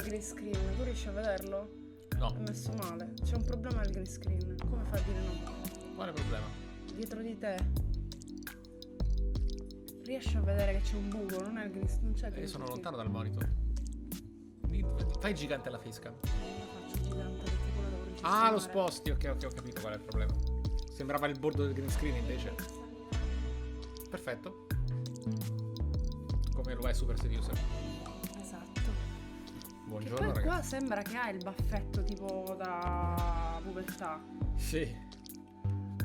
green screen, tu riesci a vederlo? No. È messo male. C'è un problema al green screen. Come fai a dire no? Quale problema? Dietro di te. Riesci a vedere che c'è un buco, non è il green screen. Non c'è il green Io sono screen. lontano dal monitor. Fai gigante la facecam. Faccio gigante perché quello devo registrare. Ah, lo sposti. Ok, ho capito qual è il problema. Sembrava il bordo del green screen invece. Perfetto. Come lo è Super Seducer. Esatto. Buongiorno, Che poi ragazzi. qua sembra che ha il baffetto tipo da pubertà. Sì.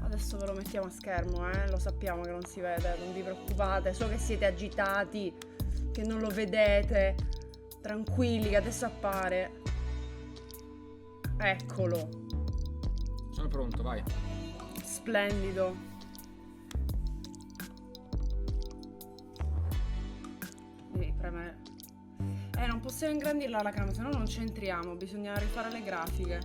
Adesso ve lo mettiamo a schermo, lo sappiamo che non si vede, non vi preoccupate, so che siete agitati, che non lo vedete, tranquilli che adesso appare. Eccolo. Sono pronto, vai. Splendido. Devi premere. Non possiamo ingrandirla la camera, se no non c'entriamo, bisogna rifare le grafiche.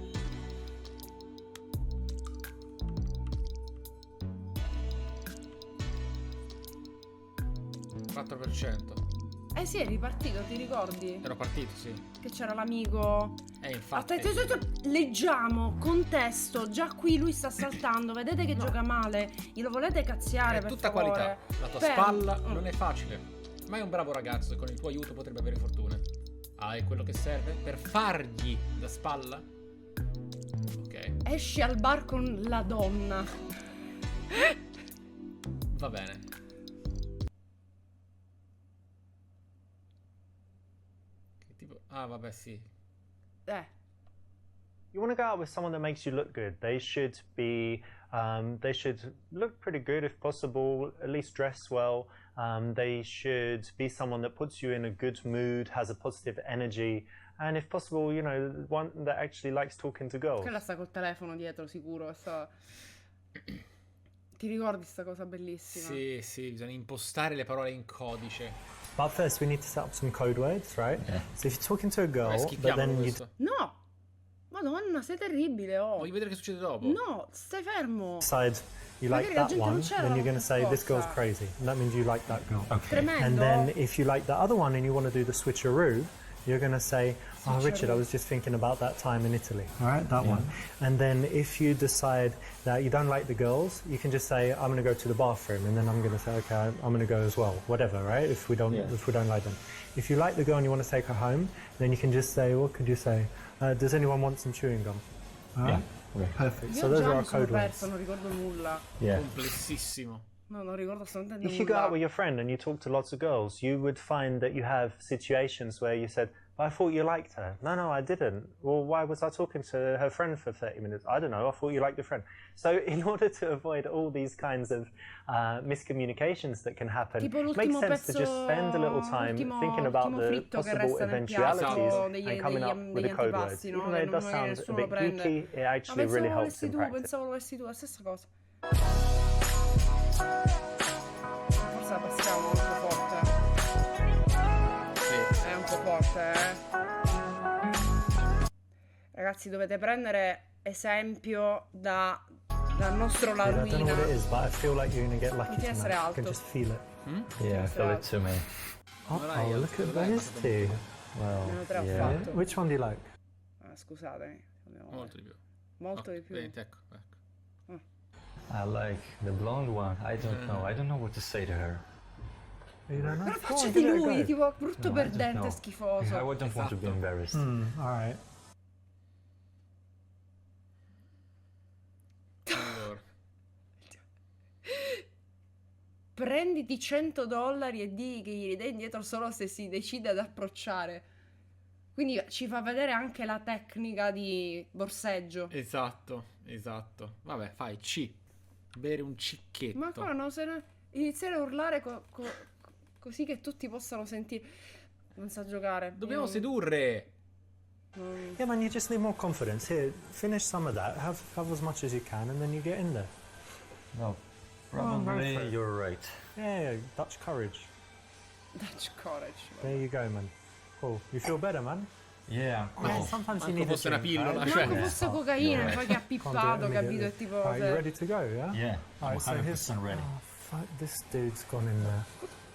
4%. Eh sì, è ripartito, ti ricordi? Ero partito, sì. Che c'era l'amico. Infatti. Aspetta, leggiamo, contesto, già qui lui sta saltando, vedete che gioca male, glielo volete cazziare È per tutta favore? qualità. La tua spalla non è facile, ma è un bravo ragazzo e con il tuo aiuto potrebbe avere fortuna. Hai quello che serve per fargli da spalla? Ok. Esci al bar con la donna. Va bene. Che tipo... Ah, vabbè, sì. You want to go out with someone that makes you look good. They should be, they should look pretty good if possible, at least dress well. They should be someone that puts you in a good mood, has a positive energy, and if possible, you know, one that actually likes talking to girls. Quella sta col telefono dietro, sicuro. Ti ricordi sta cosa bellissima? Sì, sì, bisogna impostare le parole in codice. But first we need to set up some code words, right? Yeah. So if you're talking to a girl, but then you... No! Madonna, sei terribile, oh! Voglio vedere che succede dopo. No, stai fermo! decide you like that one, then you're going to say this girl's crazy. And that means you like that girl. Okay. Tremendo! And then if you like the other one and you want to do the switcheroo, you're going to say, oh, Richard, I was just thinking about that time in Italy. All right, that one. And then if you decide that you don't like the girls, you can just say, I'm going to go to the bathroom. And then I'm going to say, okay, I'm going to go as well. Whatever, right? If we don't like them. If you like the girl and you want to take her home, then you can just say, what could you say? Does anyone want some chewing gum? All right? Yeah. Perfect. Io So those già are our mi sono code words. perso, non ricordo nulla. Yeah. Complessissimo. No, non ricordo assolutamente nulla. If you go out with your friend and you talk to lots of girls, you would find that you have situations where you said, but I thought you liked her. No, I didn't. Well, why was I talking to her friend for 30 minutes? I don't know, I thought you liked your friend. So in order to avoid all these kinds of miscommunications that can happen, it makes sense to just spend a little time thinking about the possible eventualities and coming up with a code word. Even though it does sound a bit geeky, it actually really helps in practice. Pensavo lo avessi tu, la stessa cosa. Forse la passiamo un po' forte. Sì. È un po' forte, Ragazzi, dovete prendere esempio dal nostro I don't know Larvina. what it is, but I feel like you're going to get lucky Continua a essere tonight. I can alto. just feel it. Yeah, I feel it too, mate. Oh, look at those two. Meno 3 ho yeah. fatto. Which one do you like? Scusate. Molto di più. Molto di più. Ecco. I like the blonde one. I don't know. I don't know what to say to her. You don't know? La Go faccia on, di give it a lui, go. tipo brutto No, I don't perdente, know. schifoso. I don't want to be embarrassed. All right. Allora. Prenditi $100 e di che gli dai indietro solo se si decide ad approcciare. Quindi ci fa vedere anche la tecnica di borseggio. Esatto. Vabbè, fai C. Bere un cicchetto. Ma ancora non se ne... Iniziare a urlare così che tutti possano sentire. Non sa giocare. Dobbiamo sedurre. Yeah, man, you just need more confidence. Here, finish some of that. Have as much as you can, and then you get in there. No, go probably for it. you're right. Yeah, Dutch courage. Dutch courage. There you go, man. Cool. You feel better, man? Yeah, cool. Yeah, sometimes you Manco need a fosse una drink, pillola, right? cioè. Manco fosse cocaina, poi che ha pippato, capito? È tipo... Are you ready to go, yeah? Yeah, I'm Alright, so 100% here's... ready. Oh, fuck, this dude's gone in there.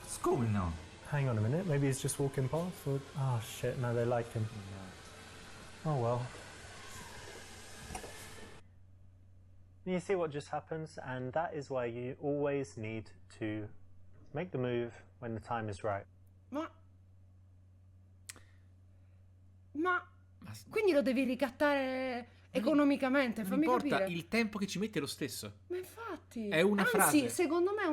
What's going on? Hang on a minute, maybe he's just walking past, or... Oh, shit, no, they like him. Oh well. You see what just happens, and that is why you always need to make the move when the time is right. Ma quindi lo devi ricattare economicamente, Non fammi importa, capire. il tempo che ci mette è lo stesso. Ma infatti. È una frase. Anzi, secondo me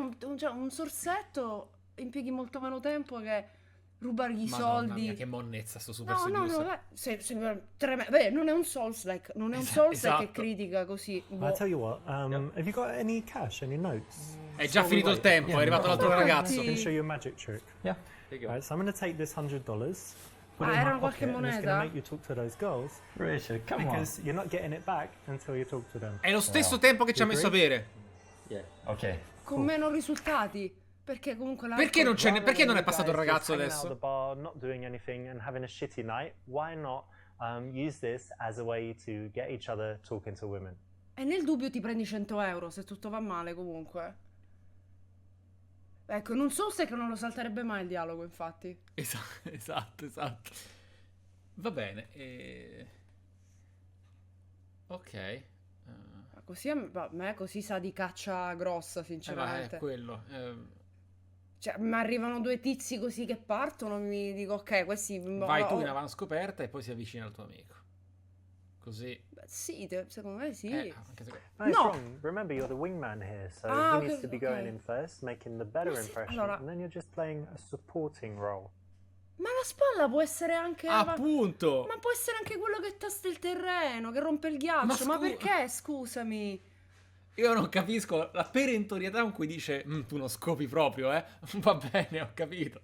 un sorsetto impieghi molto meno tempo che rubargli i Madonna soldi. mia, che monnezza sto Super No, Seducer. beh, non è un Souls-like, non è un Souls-like esatto. che critica così. I'll tell you what, have you got any cash, any notes? È già finito il tempo, è arrivato l'altro ragazzo. I can show you a magic trick. Yeah. Right, so I'm going to take this $100, put it in era my qualche pocket, and it's going to moneta? make you talk to those girls, Rachel, come on. because you're not getting it back until you talk to them. È lo stesso tempo che ci ha messo a bere. Yeah. Okay. Con meno risultati. Perché comunque Perché non Rather perché non è than passato il you guys ragazzo just hanging out adesso? at the bar, not doing anything and having a shitty night, why not use this as a way to get each other talking to women? E nel dubbio ti prendi 100 euro se tutto va male comunque. Ecco, non so se che non lo salterebbe mai il dialogo, infatti. Esatto. Va bene. Ok. Così a me così sa di caccia grossa, sinceramente. È quello. Cioè, mi arrivano due tizi così che partono, mi dico, ok, questi... Vai tu in avanscoperta e poi si avvicina al tuo amico. Così. Beh, sì, secondo me sì. Anche se... No, it's No. wrong. Remember, you're the wingman here, so Ah, he needs okay, to be okay. going in first, making the better Ma sì, impression, allora- and then you're just playing a supporting role. Ma la spalla può essere anche... Appunto! Ma può essere anche quello che tasta il terreno, che rompe il ghiaccio. Ma perché, scusami? Io non capisco la perentorietà con cui dice tu non scopi proprio, eh? Va bene, ho capito.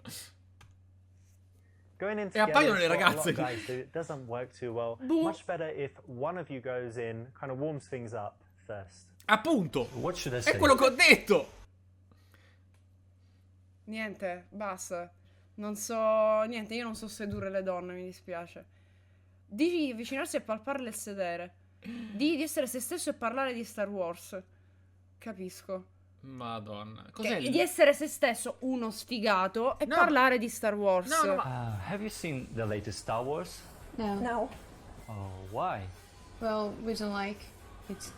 Going in E appaiono together le is what a lot ragazze. of guys do. It doesn't work too well. Boh. Much better if one of you goes in, kind of warms things up first. Appunto! What should I È say? quello che ho detto! Niente, basta. Non so... Niente, io non so sedurre le donne, mi dispiace. Di avvicinarsi e palparle il sedere. Di essere se stesso e parlare di Star Wars. Capisco. Madonna. Cos'è Di essere se stesso uno sfigato e No. parlare di Star Wars. No, ma... Have you seen the latest Star Wars? No. No. Oh, why? Well, we don't like it.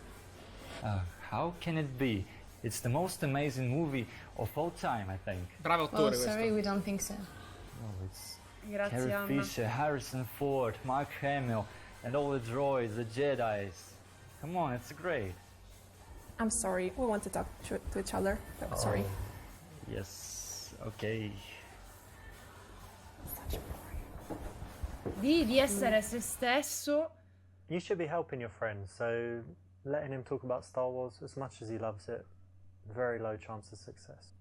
How can it be? It's the most amazing movie of all time, I think. Bravo Well, attore sorry, questo. we don't think so. Oh, it's Grazie, Carrie Anna. Fisher, Harrison Ford, Mark Hamill, and all the droids, the Jedis. Come on, it's great. I'm sorry. We want to talk to each other. Oh, sorry. Yes, okay. Di essere se stesso. You should be helping your friend, so letting him talk about Star Wars as much as he loves it, very low chance of success.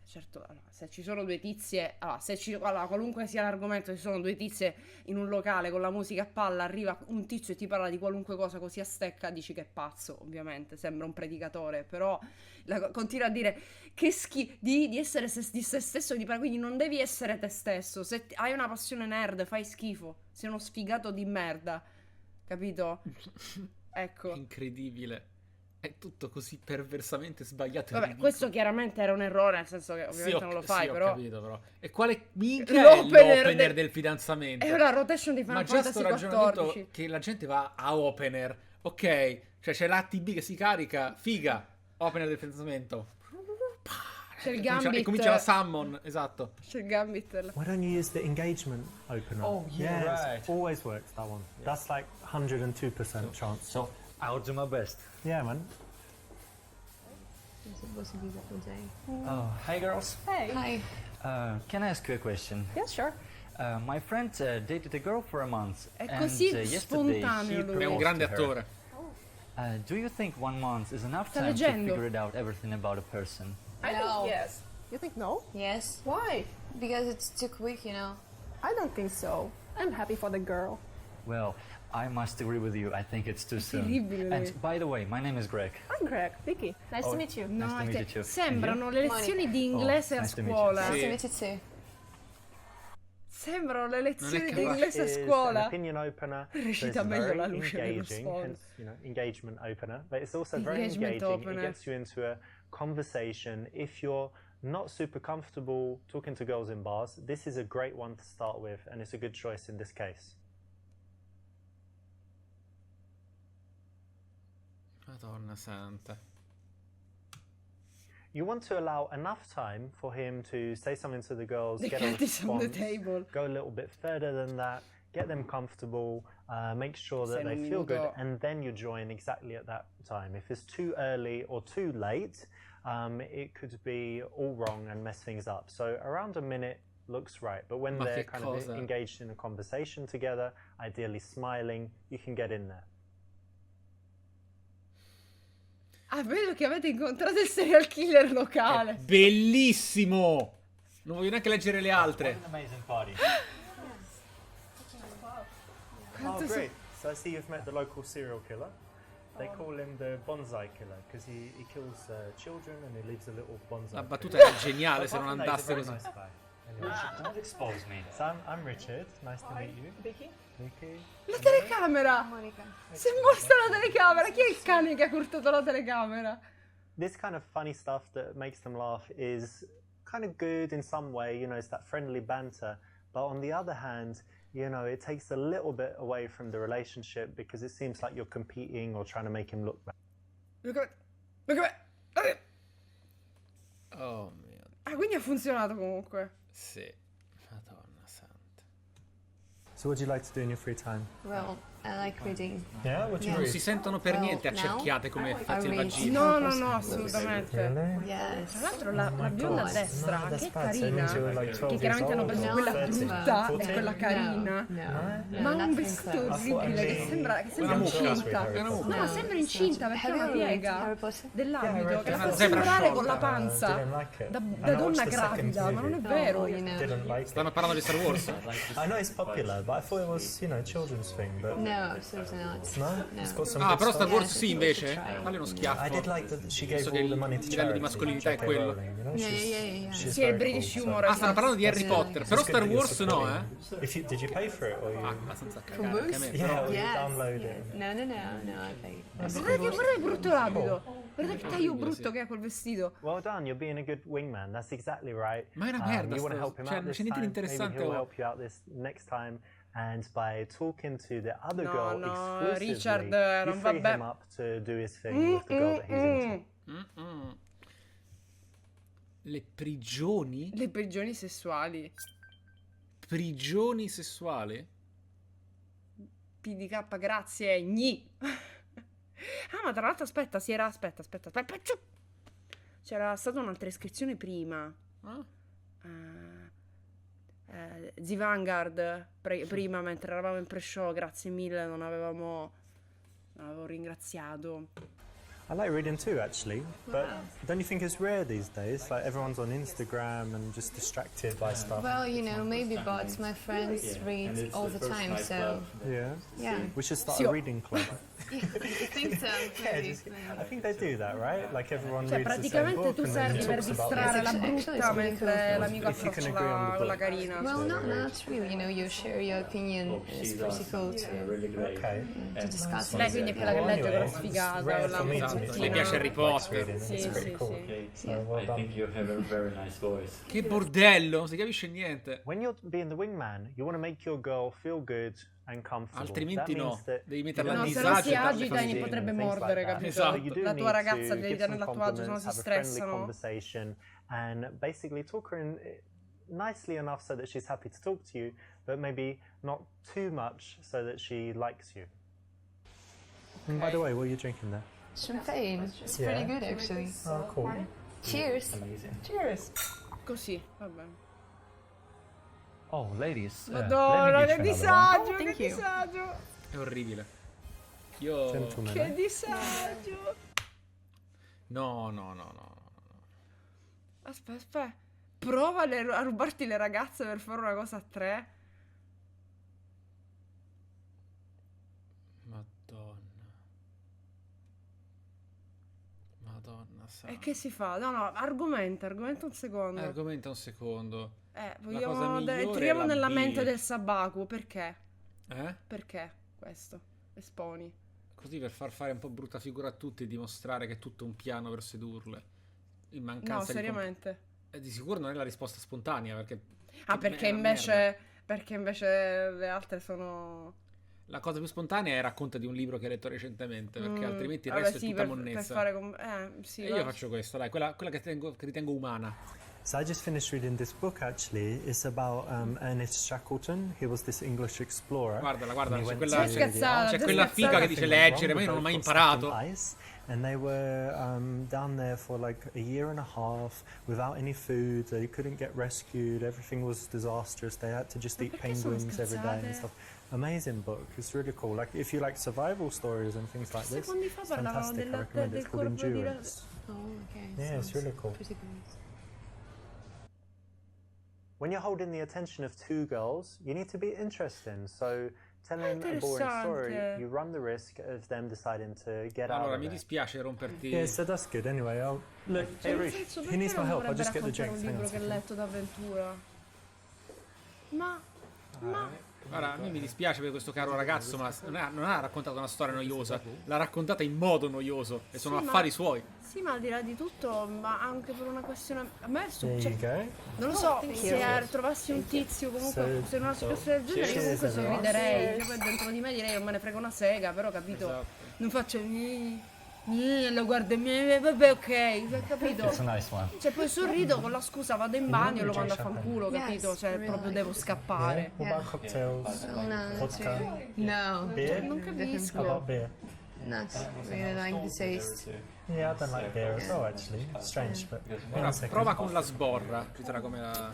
Certo, allora, se ci sono due tizie, allora, qualunque sia l'argomento, ci sono due tizie in un locale con la musica a palla, arriva un tizio e ti parla di qualunque cosa così a stecca, dici che è pazzo, ovviamente, sembra un predicatore, però continua a dire che di essere di se stesso, quindi non devi essere te stesso, se hai una passione nerd fai schifo, sei uno sfigato di merda, capito? Ecco. Incredibile. È tutto così perversamente sbagliato. e Vabbè, ridicolo. questo chiaramente era un errore, nel senso che ovviamente non lo fai, sì, però... ho capito, però. E quale minchia è l'opener del fidanzamento? È una rotation di Ma Final già sto Fantasy ragionamento XIV. che la gente va a opener. Ok, cioè c'è l'ATB che si carica, figa, opener del fidanzamento. C'è il E Gambit. comincia la summon, esatto. C'è il Gambit. Why don't you use the engagement opener? Oh, yeah, yes, right. always works, that one. That's like 102% chance. So, I'll do my best. Yeah, man. Oh, hi girls. Hey. Hi. Can I ask you a question? Yeah, sure. My friend dated a girl for a month. È and, così yesterday spontaneo he lui. È un proposed grande to her. attore. Do you think 1 month is enough Sta time to leggendo. figure it out everything about a person? I No. think yes. You think no? Yes. Why? Because it's too quick, you know. I don't think so. I'm happy for the girl. Well, I must agree with you. I think it's too soon. terribile lui. And by the way, my name is Greg. I'm Greg. Vicky. Nice Oh. to meet you. No, Nice to è meet che you too. sembrano le lezioni di Oh, inglese a nice to meet you. scuola. Sì. Nice to meet you too. Sembrano le lezioni di capace. inglese a Is an scuola. opinion opener. Recita It's meglio very la luce dello engaging, sfondo. hence, engagement opener. But it's also very Engagement engaging. opener. It gets you into a conversation. If you're not super comfortable talking to girls in bars, this is a great one to start with, and it's a good choice in this case. Madonna santa. You want to allow enough time for him to say something to the girls, The get a cat is on the response, table. go a little bit further than that, get them comfortable, make sure Sei that in they un feel good, minuto. and then you join exactly at that time. If it's too early or too late, it could be all wrong and mess things up. So around a minute looks right, but when Ma they're che kind of cosa? engaged in a conversation together, ideally smiling, you can get in there. Ah, vedo che avete incontrato il serial killer locale. Bellissimo! Non voglio neanche leggere le altre. What an amazing party. Oh, great. So I see you've met the local serial killer. They call him the bonsai killer because he kills children and he leaves a little bonsai. La tree. battuta era geniale But se non apart from that, he's a andasse very così. nice guy. Anyway. Don't expose me. So I'm Richard. Nice to meet you. Vicky? Vicky. La telecamera! Monica. Si mostra la telecamera! Chi è il cane che ha curtato la telecamera? This kind of funny stuff that makes them laugh is kind of good in some way. You know, it's that friendly banter. But on the other hand, you know, it takes a little bit away from the relationship because it seems like you're competing or trying to make him look bad. Look at me! Look at me! Oh mio. Ah, quindi ha funzionato comunque. Sì. Madonna santa. So what do you like to do in your free time? Well, I like reading. Yeah, what do you Yeah. Non read? si sentono per Well, niente now accerchiate come I selvaggine. No, no, no, assolutamente. Really? Yes. Tra l'altro la bionda a destra, No, that's che bad. So carina, means you're like 12 che chiaramente hanno years preso old quella or 30, brutta e 14? quella carina. No. Ma ha un nothing vestito close. orribile che sembra Una mucca. incinta. Harry Una Potter. mucca. No, sembra incinta perché ha Have una you read piega Harry Potter? dell'abito che la Una fa zebra sembrare con sciolta. la panza Didn't like it. da And I donna watched the second gravida, ma non è movie. vero. Oh, you know. Didn't like it. Stanno parlando di Star Wars? I know it's popular, but I thought it was, you know, children's thing. But No, absolutely not. no, it's got some Ah, good però Star stuff. Wars Yeah, sì invece? try. Falli uno I schiaffo. did like that she gave Penso che all the il money to livello di charity. mascolinità è J.K. quello. Rowling, you know, Yeah. she's Sì, il very British cool, humor so- è Ah, stanno parlando di Harry Sì. Potter. It's Però good Star that you're Wars no, supporting. Did you pay for it or you? Ah, abbastanza cagare anche a me. Yeah, Però... you Yes. download it. No, I paid. Guarda che brutto l'abito. Guarda che taglio brutto che ha quel vestito. Well done, you're being a good wingman. That's exactly right. Ma è una merda You want to sto- help him cioè, out non this c'è niente time. di Maybe interessante, he'll oh. help you out this next time. And by talking to the other No, girl no, exclusively, Richard, you non va free bene. him up to do his thing with the girl that he's into. Mm-mm. Le prigioni? Le prigioni sessuali. Prigioni sessuali? PDK, grazie, gni. Ah, ma tra l'altro aspetta, aspetta. C'era stata un'altra iscrizione prima. Ah. 𝐤𝐸-𝐸 prima mentre eravamo in pre-show, grazie mille, non avevo ringraziato. I like reading too, actually. But don't you think it's rare these days? Like everyone's on Instagram and just distracted by stuff. Well, you know, maybe, but my friends read all the time, so Yeah. yeah. We should start Sì, a oh. reading club. I think so. Yeah, Maybe. I think they do that, right? Like everyone Cioè, reads the same praticamente book tu and then servi per talks about distrarre it. la Actually, brutta it's really mentre cool. l'amico If you can approccia agree on the quella book. carina. Well, not really. You know, you share your opinion. It's pretty cool Okay. to discuss. Lei it. quindi è quella che legge quella sfigata, rare quella for me to Esatto, read. le piace Harry Potter. Reading. Sì, It's pretty sì, cool. sì. Okay. So well I done. think you have a very nice voice. Che bordello, non si capisce niente. When you're being the wingman, you want to make your girl feel good and comfortable. Altrimenti That no, means that devi you metterla don't a No, need se to no disagio si e darle agita e fastidio. gli potrebbe and things mordere, like that. capito? Esatto. So you do La tua need ragazza to devi give tenerla a some tuo agio, se no compliments, si have a friendly stressano. conversation, and basically talk her in nicely enough so that she's happy to talk to you, but maybe not too much so that she likes you. And by the way, what are you drinking there? Champagne. It's Yeah. pretty good, actually. Oh, cool. Cheers. Amazing. Così, vabbè. Oh, ladies. Madonna, let che me get you another one. disagio, che thank you. disagio. È orribile. Io... Gentleman. Che eh? disagio. No. Aspetta. Prova a rubarti le ragazze per fare una cosa a tre. Madonna santa. E che si fa? No, argomenta un secondo. Argomenta un secondo. cosa Vogliamo migliore entriamo è la nella B. mente del Sabaku, perché? Eh? Perché questo? Esponi. Così per far fare un po' brutta figura a tutti e dimostrare che è tutto un piano per sedurle. In No, mancanza seriamente. di sicuro non è la risposta spontanea, perché... Ah, che perché merda. invece le altre sono... La cosa più spontanea è racconta di un libro che hai letto recentemente, perché altrimenti il Vabbè, resto sì, è tutta per monnezza. fare sì, E io faccio questo, dai, quella che ritengo umana. So I just finished reading this book. Actually, it's about Ernest Shackleton. He was this English explorer. Guardala, And he c'è went quella, to the scherzata, c'è già quella scherzata. figa che dice Everything went leggere, ma io non ho mai wrong, the boat got stuck imparato. in ice, and they were down there for like a year and a half without any food. They couldn't get rescued. Everything was disastrous. They had to just eat perché sono penguins every day and scherzate? stuff. Amazing book. It's really cool. Like if you like survival stories and things like this, Secondi fa it's parlavano fantastic. I recommend it. del It's called corpo di Endurance. Oh, okay. Yeah, it's sounds really cool. pretty good. When you're holding the attention of two girls, you need to be interesting. So telling a boring story, interessante. you run the risk of them deciding to get out Allora, of mi it. dispiace romperti. Yeah, so that's good. Anyway, I'll look. Hey, Nel Rich, senso, he perché needs my non help. I'll dovrebbe just get the raccontare drinks. un Hang on libro a che ha second. letto d'avventura? Ma Guarda, a me mi dispiace per questo caro ragazzo, ma non ha raccontato una storia noiosa, l'ha raccontata in modo noioso e sono Sì, ma- affari suoi. sì, ma al di là di tutto, ma anche per una questione. A me There cioè, you go. non lo so, se trovassi un tizio comunque, se in una situazione del genere, io comunque sorriderei. Cioè, poi dentro di me direi non me ne frega una sega, però capito? Esatto. Non faccio. Lo guardo e vabbè, ok, capito? It's a nice one. Cioè, poi sorrido con la scusa, vado in bagno e lo mando a fanculo, capito? Yes, Cioè, really proprio like devo it. scappare. What about cocktails? No, not Vodka? really. No, Beer? Non How capisco. about beer? not really like the taste. Yeah, I don't like beer as well, actually. Strange, but hang on Ora a second. prova con la sborra, ci sarà come la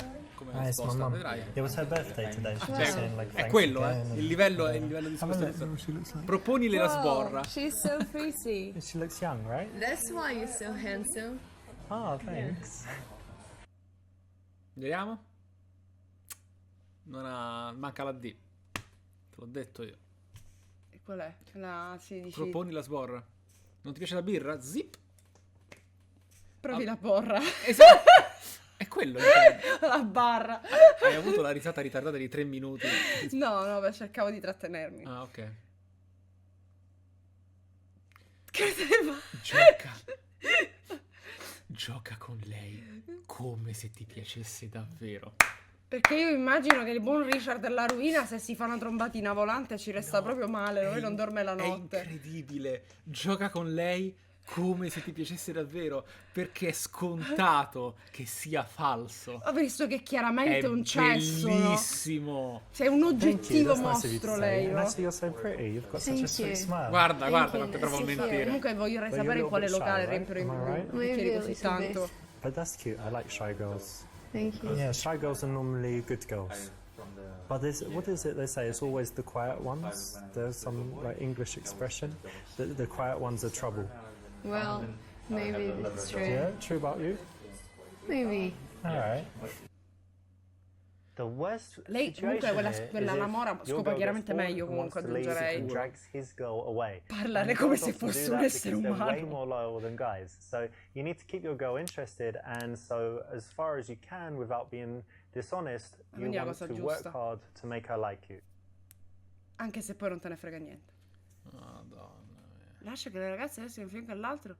Ah, it's my risposta, mum. vedrai. It was her birthday today. She was Cioè, saying like è thanks quello, again. and- il livello di Have a risposta. look what she looks like. Proponile la sborra. She's so pretty. She looks young, right? That's why you're so handsome. Oh, thanks. Vediamo. Manca la D. Te l'ho detto io. E qual è? Sì, dici. Proponi la sborra. Non ti piace la birra? Zip. Provi la porra. Esatto. È quello. La barra. Hai avuto la risata ritardata di 3 minuti. No, beh, cercavo di trattenermi. Ah, ok. Che te ne fa? Gioca con lei come se ti piacesse davvero. Perché io immagino che il buon Richard della ruina, se si fa una trombatina volante, ci resta proprio male. Lui non dorme la notte. È incredibile. Gioca con lei come se ti piacesse davvero, perché è scontato che sia falso. Ho visto che chiaramente È è un cesso, no? bellissimo. Sei un Thank you. oggettivo That's nice of you to mostro say. lei, And no? actually, you're so pretty. You've got such a Thank sweet you. smile. Guarda, guarda you. quanto provo a Sì, sì. mentire. Comunque vorrei But sapere in you're a quale little bit locale shy, right? riempiono Am I right? i bicchieri Maybe a così little tanto. bit. But that's cute. I like shy girls. Thank you. Yeah, shy girls are normally good girls. But what is it they say? It's always the quiet ones. There's some like English expression. The quiet ones are trouble. Well, maybe that's true. Yeah, true about you? Maybe. All right. The worst Lei comunque situation quella is if Lamora your scopa girl chiaramente gets meglio bored and comunque wants to leave aggiungerei. and drags his girl away. Parlare And come girls se often fosse do un that essere because they're way umano. more loyal than guys. So you need to keep your girl interested, and so as far as you can without being dishonest, you Quindi è la want cosa to work giusta. hard to make her like you. Anche se poi non te ne frega niente. Madonna. Lascia che le ragazze restino di fianco all'altro.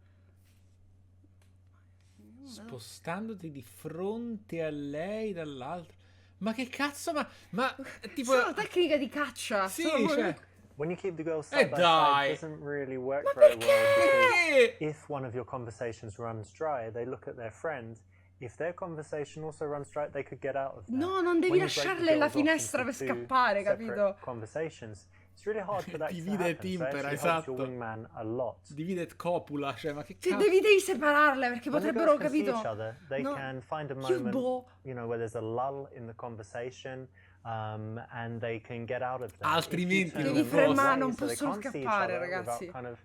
Spostandoti di fronte a lei dall'altro. Ma che cazzo, ma tipo Sono tecniche di caccia. sì, sono- cioè When you keep the girls side by dai! side, it doesn't really work very well perché? because if one of your conversations runs dry, they look at their friend. If their conversation also runs dry, they could get out of that. No, non devi When you break the lasciarle la girls off finestra into per two scappare, separate capito? Conversations. It's really hard for that to Divide e happen. So it timpera, actually helps esatto. your wingman a lot. Divide et copula, cioè ma che Cioè, cazzo? devi separarle perché When the potrebbero, girls can see capito? each other, they No. can find a Cute moment, boy. you know, where there's a lull in the conversation, and they can get out of that. Altrimenti If you turn non Devi them away frenare, non so they possono can't see each scappare, other without ragazzi. kind of,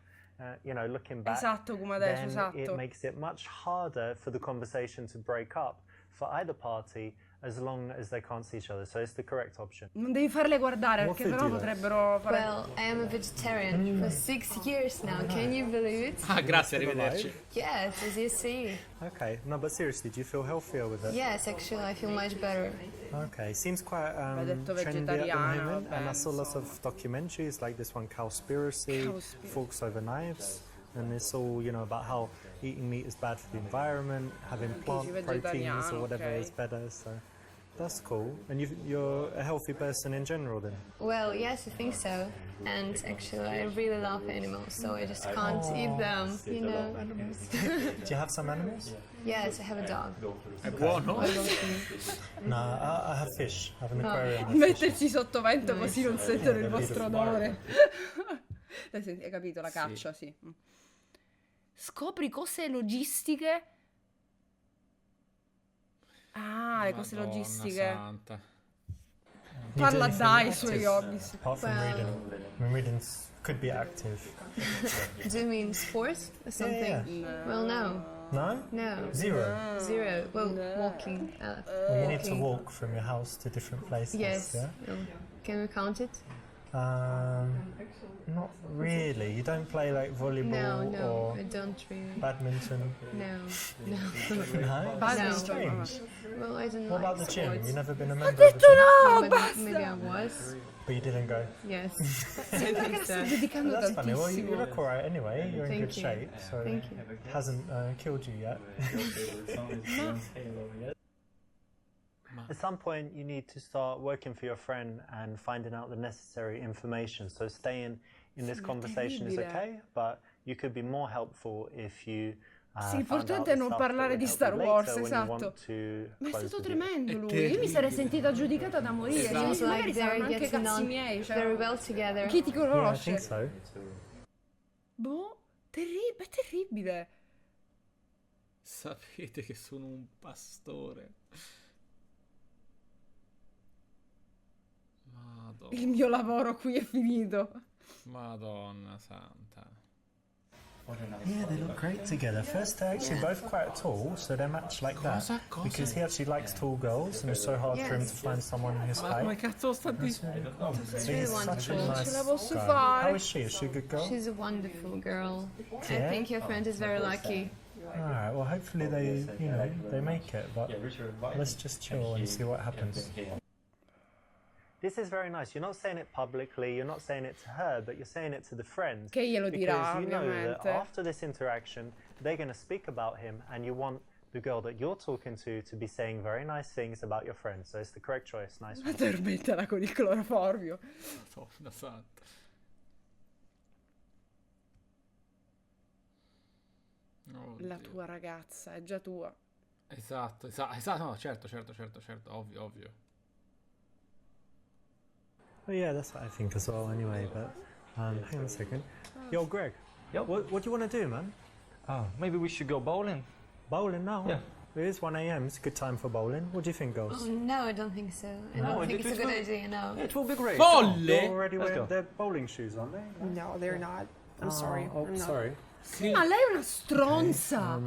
you know, looking back, Esatto, come adesso, then esatto. it makes it much harder for the conversation to break up for either party as long as they can't see each other. So it's the correct option. Non devi farle guardare What perché food sennò do you like? potrebbero fare. Well, I am a vegetarian for 6 years now. Can you believe it? Ah, grazie, Still arrivederci. alive? Yes, as you see. Okay, no, but seriously, do you feel healthier with it? Yes, actually, I feel much better. Okay, seems quite detto trendy at the vegetariana, moment, and I vabbè, saw lots insomma. of documentaries like this one, Cowspiracy, Forks Over Knives, and it's all, you know, about how eating meat is bad for the environment, having plant proteins vegetariano, or whatever ok. is better. So That's cool. And you're a healthy person in general then? Well, yes, I think so. And actually, I really love animals, so I just can't eat them, you know. Do you have some animals? Yes, I have a dog. È buono? No, I have fish. I have an aquarium. Metterci sotto vento così non sentono il vostro odore. Hai capito la caccia, sì. Scopri cose logistiche. Ah, le cose Madonna logistiche. santa. Parla dai suoi hobby. Apart from reading. I mean, reading could be active. Do you mean sports or something? Yeah. Well, no. No? No. Zero. Zero. Well, walking. Well, you need to walk from your house to different places. Yes. Yeah? Well, can we count it? Not really. You don't play like volleyball No, or I don't really. badminton. No. No, Badminton. strange. Well, I don't What like about the gym? sports. You've never been a member of the gym, No, Maybe I was. but you didn't go. Yes. Sembra che la stai dedicando That's funny. Well, you tantissimo. look alright anyway. You're in Thank good you. shape, so Thank you. it hasn't killed you yet. At some point, you need to start working for your friend and finding out the necessary information. So staying in this conversation is okay, but you could be more helpful if you. Sì, l'importante è non parlare di Star Wars, esatto. Ma è stato tremendo lui. Io mi sarei sentita giudicata da morire. Esatto. Io, Sounds magari like saranno they're anche getting cazzi on miei. Cioè, very well together. chi ti Yeah, I conosce? think so. Boh, è terribile. Sapete che sono un pastore. Madonna. Il mio lavoro qui è finito. Madonna santa. Yeah, they look great together. First, they're actually both quite tall, so they match like that. Cosa? Because he actually likes tall girls, and it's so hard for him to find someone in his Ma come height. cazzo sta That's di... really cool. So really he's such a wonderful. nice Ce la posso guy. fare. How is she? Is she a good girl? She's a wonderful girl. I Yeah? think your friend is very lucky. Alright, well hopefully they make it, but let's just chill and see what happens. This is very nice. You're not saying it publicly, you're not saying it to her, but you're saying it to the friend. Che glielo dirà, Because you know that ovviamente. after this interaction, they're going to speak about him, and you want the girl that you're talking to be saying very nice things about your friend. So it's the correct choice. Nice one. Tormentala con il cloroformio. Madonna santa. La Oddio. tua ragazza, è già tua. Esatto, no, certo, ovvio. Well, yeah, that's what I think as well anyway, but hang on a second. Yo, Greg, Yo. what do you want to do, man? Oh, maybe we should go bowling. Bowling now? Yeah. It is 1 a.m. It's a good time for bowling. What do you think, girls? Oh, no, I don't think so. I don't think it's a good idea, no. It will be great. Folle! They're already Let's wearing go. their bowling shoes, aren't they? No, they're not. I'm sorry. Oh, I'm not. sorry. Ma lei è una stronza.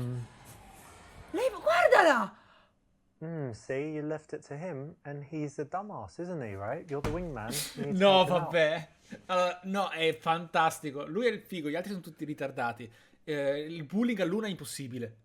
Lei, guardala! See, you left it to him, and he's a dumbass, isn't he, right? You're the wingman. You need to No, help him out. vabbè. Allora, no, è fantastico. Lui è il figo, gli altri sono tutti ritardati. Il bullying a Luna è impossibile.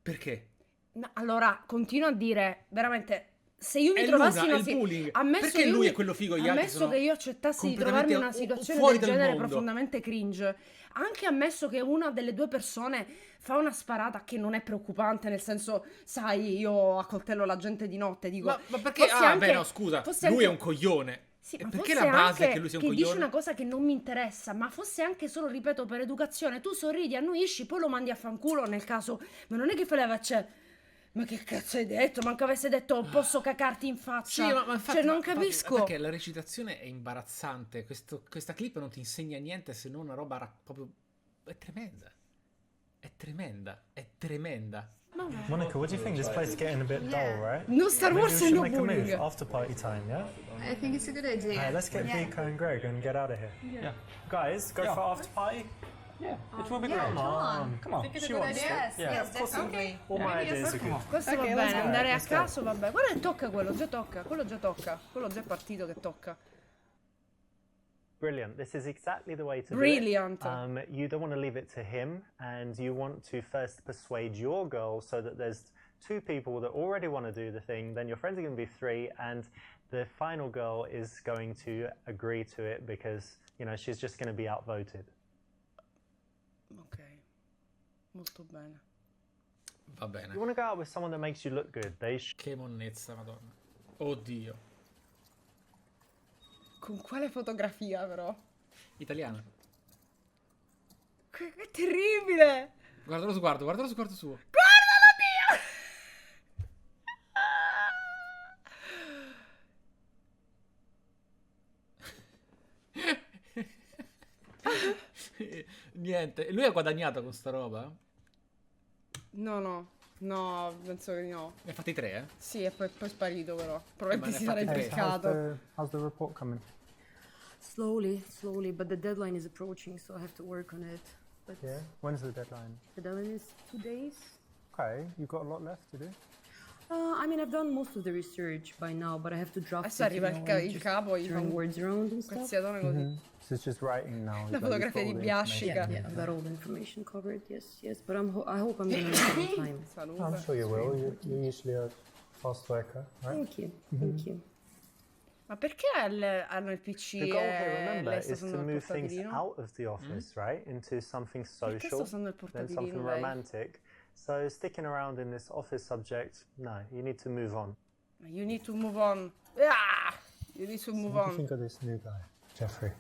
Perché? No, allora, continuo a dire, veramente, se io mi È trovassi Luna, in è una il bullying. ammesso Perché che lui io è quello figo, gli altri ammesso sono che io accettassi di trovarmi in una situazione fuori del dal genere mondo. profondamente cringe, anche ammesso che una delle due persone fa una sparata che non è preoccupante, nel senso, sai, io accoltello la gente di notte, dico... Ma perché? fosse Ah, anche- beh, no, scusa. fosse Lui è anche- un coglione. Sì, E ma perché fosse la base è anche che lui sia un che dici coglione? una cosa che non mi interessa, ma fosse anche solo, ripeto, per educazione, tu sorridi, annuisci, poi lo mandi a fanculo nel caso, ma non è che fai la faccia, ma che cazzo hai detto? Manco avesse detto posso cacarti in faccia, Sì, ma infatti, cioè non ma capisco. perché la recitazione è imbarazzante. Questa clip non ti insegna niente se non una roba proprio... È tremenda. È tremenda. È tremenda. Monica, what do you think? This place is getting a bit dull, right? No Star Maybe we Wars should no make a move bullying. after party time, yeah? I think it's a good idea. Alright, let's get Vika and Greg and get out of here. Yeah. Guys, go Yeah. for after party. Yeah, it will be Yeah, great. come on. Come on. Think it's a She good wants idea? Yes, Yeah. yes, definitely. All my ideas are good. Questo Ok, va let's bene, go. andare a Let's go. caso, vabbè. Guarda che tocca quello, già tocca, quello già tocca, quello già è partito che tocca. Brilliant. This is exactly the way to Brilliant. do it. You don't want to leave it to him, and you want to first persuade your girl so that there's 2 people that already want to do the thing. Then your friends are going to be 3, and the final girl is going to agree to it because, you know, she's just going to be outvoted. Ok, molto bene. Va bene. You want to go out with someone that makes you look good. They Che monnezza, madonna. Oddio. Con quale fotografia però? Italiana. È terribile! Guarda lo sguardo suo. Guardalo, Dio! Niente. Lui ha guadagnato con sta roba? No, penso che no. Ne ha fatti 3, eh? Sì, e poi è sparito però. Probabilmente ne si ha sarà fatti tre. impiccato. How's the report coming? Slowly, but the deadline is approaching, so I have to work on it. But Yeah. When's the deadline? the deadline is 2 days. Okay, you've got a lot left to do. I mean, I've done most of the research by now, but I have to draft Adesso it, arriva you il, know, and il just capo, gli fa turn un words around and stuff. cazziatone così. So it's just writing now. La fotografia di Biascica. Yeah, I've got all the information covered. Yes, but I hope I'm gonna make it on time. Salute. I'm sure you will. You're usually a fast worker, right? Thank you. Ma perché hanno il PC The goal here, e remember, lei sta is to usando il move things portatilino? out of the office, right, into something Perché sta social, usando il then portatilino something lei? romantic. So sticking around in this office subject, no, you need to move on. You need to move on. Ah! You need to move What do you on. think of this new guy, Jeffrey?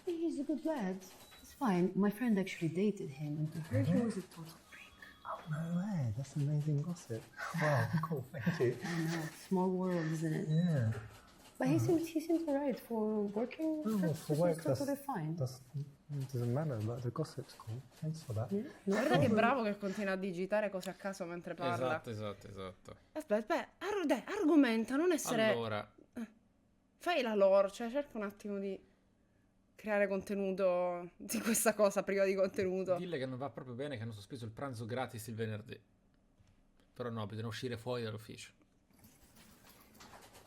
He's a good lad. It's fine. My friend actually dated him, and to her, he was a total freak. Oh, no way. That's amazing gossip. Wow, cool. Thank you. I know, small world, isn't it? Yeah. But he seems alright for working. Oh, That's for work, totally fine. It doesn't matter, but the gossip's cool. Thanks for that. Yeah, no Guarda che problem. bravo che continua a digitare cose a caso mentre parla. Esatto. Aspetta, dai, argomenta, non essere... Allora, Fai la lore, cioè cerca un attimo di creare contenuto di questa cosa priva di contenuto. dille che non va proprio bene che hanno sospeso il pranzo gratis il venerdì. Però no, bisogna uscire fuori dall'ufficio.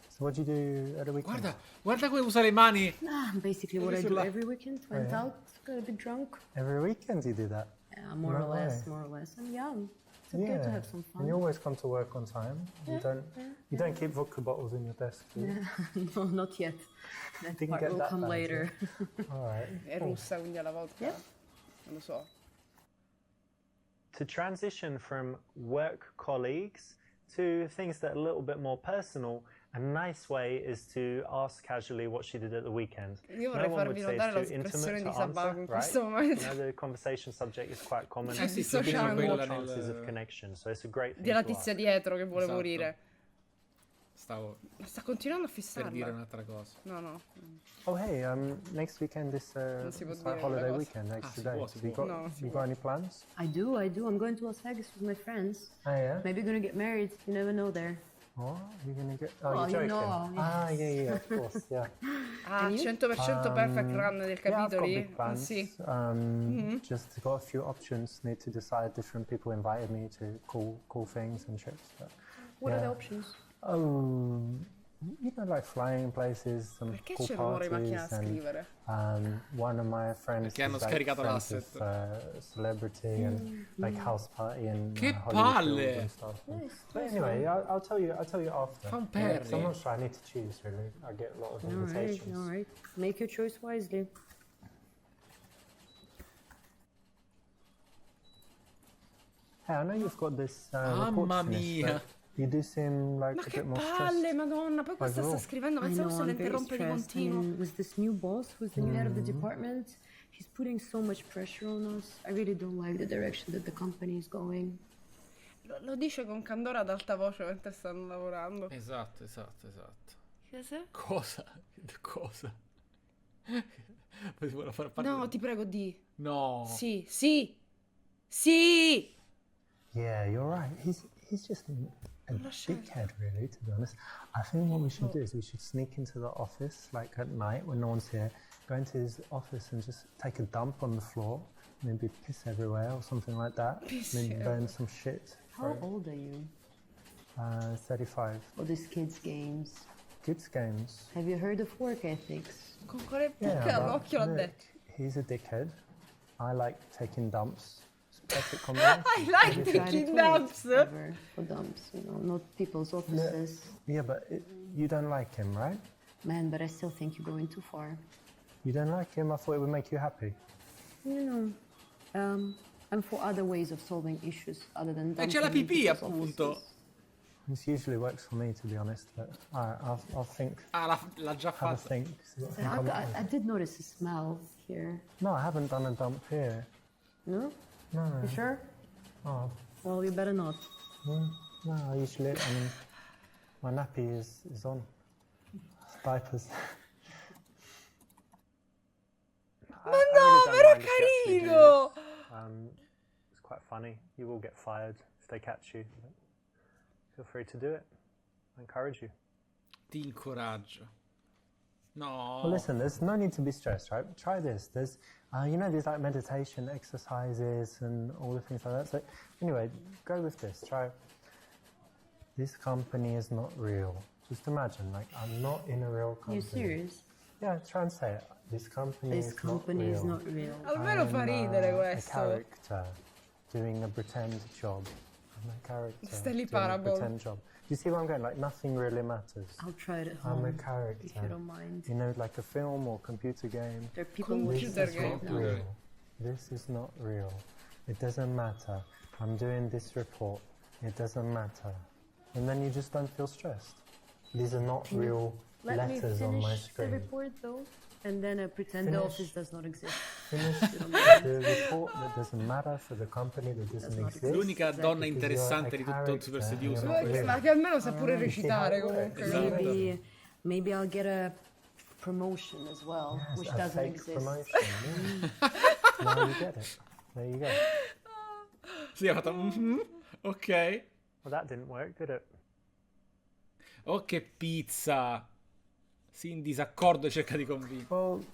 So what do you do at the weekend? Guarda come usa le mani. Basically what I do every weekend. Went out, got a bit drunk. Every weekend you do that? Yeah, more No or less. way. I'm young. It's okay to have some And you fun. always come to work on time. You don't keep vodka bottles in your desk, do you? No, not yet. That Didn't part get will that come bad, later. All right. È russa, quindi alla volta... Yeah. Non lo so. To transition from work colleagues to things that are a little bit more personal, a nice way is to ask casually what she did at the weekend. Io vorrei farvi notare la espressione di Sabaku in questo momento. You know, the conversation subject is quite common. sì, It gives you dissociando. more Quella chances nel- of connection, so it's a great thing Della to tizia ask. dietro che vuole Esatto. morire. Stavo Ma sta continuando a per dire fissarla. un'altra cosa. No. Oh hey, next weekend is si può it's dire like holiday quella cosa. weekend next si day. può, So si you può. got No, si you può. got any plans? I do. I'm going to Las Vegas with my friends. Oh yeah. Maybe gonna get married. You never know there. What? You're gonna get? Oh, Oh, you're you joking. know, Ah, yeah, of course, yeah. Ah, 100% perfect run del Yeah, I've got capitoli? big plans. Sì. Just got a few options. Need to decide. Different people invited me to cool things and trips. But, What are the yeah. options? Oh, you know, like flying places, some Perché cool c'è il rumore di macchina parties, da scrivere? and one of my friends Perché hanno is, like, scaricato friends l'asset. with, celebrity and like house party and Che Hollywood palle! Hills and stuff. But anyway, I'll tell you after. Fa un Yeah, 'cause Perry. I'm not sure. I need to choose really. I get a lot of All invitations. right. Make your choice wisely. Hey, I know you've got this report Mamma to finish, mia. but you do seem like Ma a che bit more palle, stressed. madonna. Poi questa sta no. scrivendo, I pensavo know, se la I'm very interrompe di stressed. I continuo. mean, with this new boss, who's the new head of the department, he's putting so much pressure on us. I really don't like the direction that the company is going. Lo dice con candore ad alta voce mentre stanno lavorando. Esatto. Cosa? Cosa? Poi si vuole far parte. No, ti prego, di. No. Sì. Yeah, you're right. He's just a dickhead, really, to be honest. I think what we should do is we should sneak into the office, like at night when no one's here, go into his office and just take a dump on the floor, maybe piss everywhere or something like that. Piss Maybe burn everywhere. some shit. How old are you? 35. Oh, these kids' games. Kids games. Have you heard of work ethics? Con quale Yeah, picca but all'occhio l'ha look, detto. he's a dickhead. I like taking dumps. It's a perfect combination. I like Maybe- the Tried it kidnaps. once, ever, for dumps, not people's offices. Yeah, but you don't like him, right? Man, but I still think you're going too far. You don't like him? I thought it would make you happy. I'm for other ways of solving issues other than c'è la dumping in pipì, people's appunto. offices. This usually works for me, to be honest, but I'll think. Ah, l'ha già Have a fatta. think. I did notice the smell here. No, I haven't done a dump here. No? No. You sure? Oh, Well, you better not. no, I usually, my nappy is on. Diapers. Ma no, ma era carino! It's quite funny. You will get fired if they catch you. But feel free to do it. I encourage you. Ti incoraggio. No. Well, listen, there's no need to be stressed, right? Try this. There's, these like meditation exercises and all the things like that. So anyway, go with this. Try. This company is not real. Just imagine, like, I'm not in a real company. You serious? Yeah, try and say it. This company This company is not real. Almeno fa ridere A questo. character doing a pretend job. I'm a character Stanley doing a Parable. pretend job. You see where I'm going? Like, nothing really matters. I'll try it at I'm home, a character. if you don't mind. You know, like a film or computer game. There are people Computer This is game. not now. real. This is not real. It doesn't matter. I'm doing this report. It doesn't matter. And then you just don't feel stressed. These are not real Let me letters on my finish the screen. report, though, and then pretend the Finish. office does not exist. Finish the report that doesn't matter for the company that doesn't not exist. L'unica donna Because interessante you're di a tutto Super character, Seducer. you're not real. Ma che almeno sa pure recitare how it comunque. works. Esatto. Maybe I'll get a promotion as well, Yes, which a doesn't fake exist. promotion. Yeah. Now you get it. There you go. Sì, ha fatto. Ok. Well, that didn't work, did it? Oh, che pizza. Sì, in disaccordo e cerca di convincere. Well,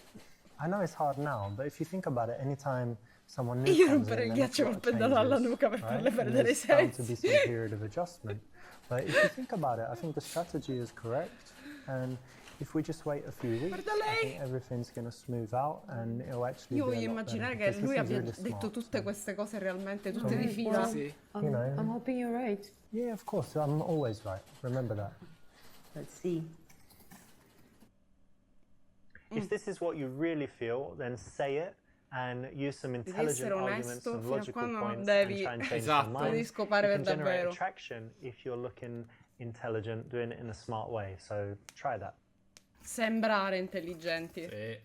I know it's hard now, but if you think about it, anytime someone new Io comes rompere in, il then it's ghiaccio a lot col of pendolo alla changes, nuca per right? farle And perdere i there's bound to sensi. be some period of adjustment. But if you think about it, I think the strategy is correct, and if we just wait a few weeks, Guarda I lei! think everything's going to smooth out, and it'll actually Io be a voglio lot immaginare better, che because lui this is abbia really detto smart, tutte so- queste cose realmente, tutte di Sì. fila. Sì. You know. I'm hoping you're right. Yeah, of course, I'm always right. Remember that. Let's see. If this is what you really feel, then say it and use some intelligent essere arguments onesto and fino a logical quando non points devi- and try and change Esatto. their mind. Devi scopare You per can generate davvero. attraction if you're looking intelligent, doing it in a smart way. So try that. Sembrare intelligenti. Sì.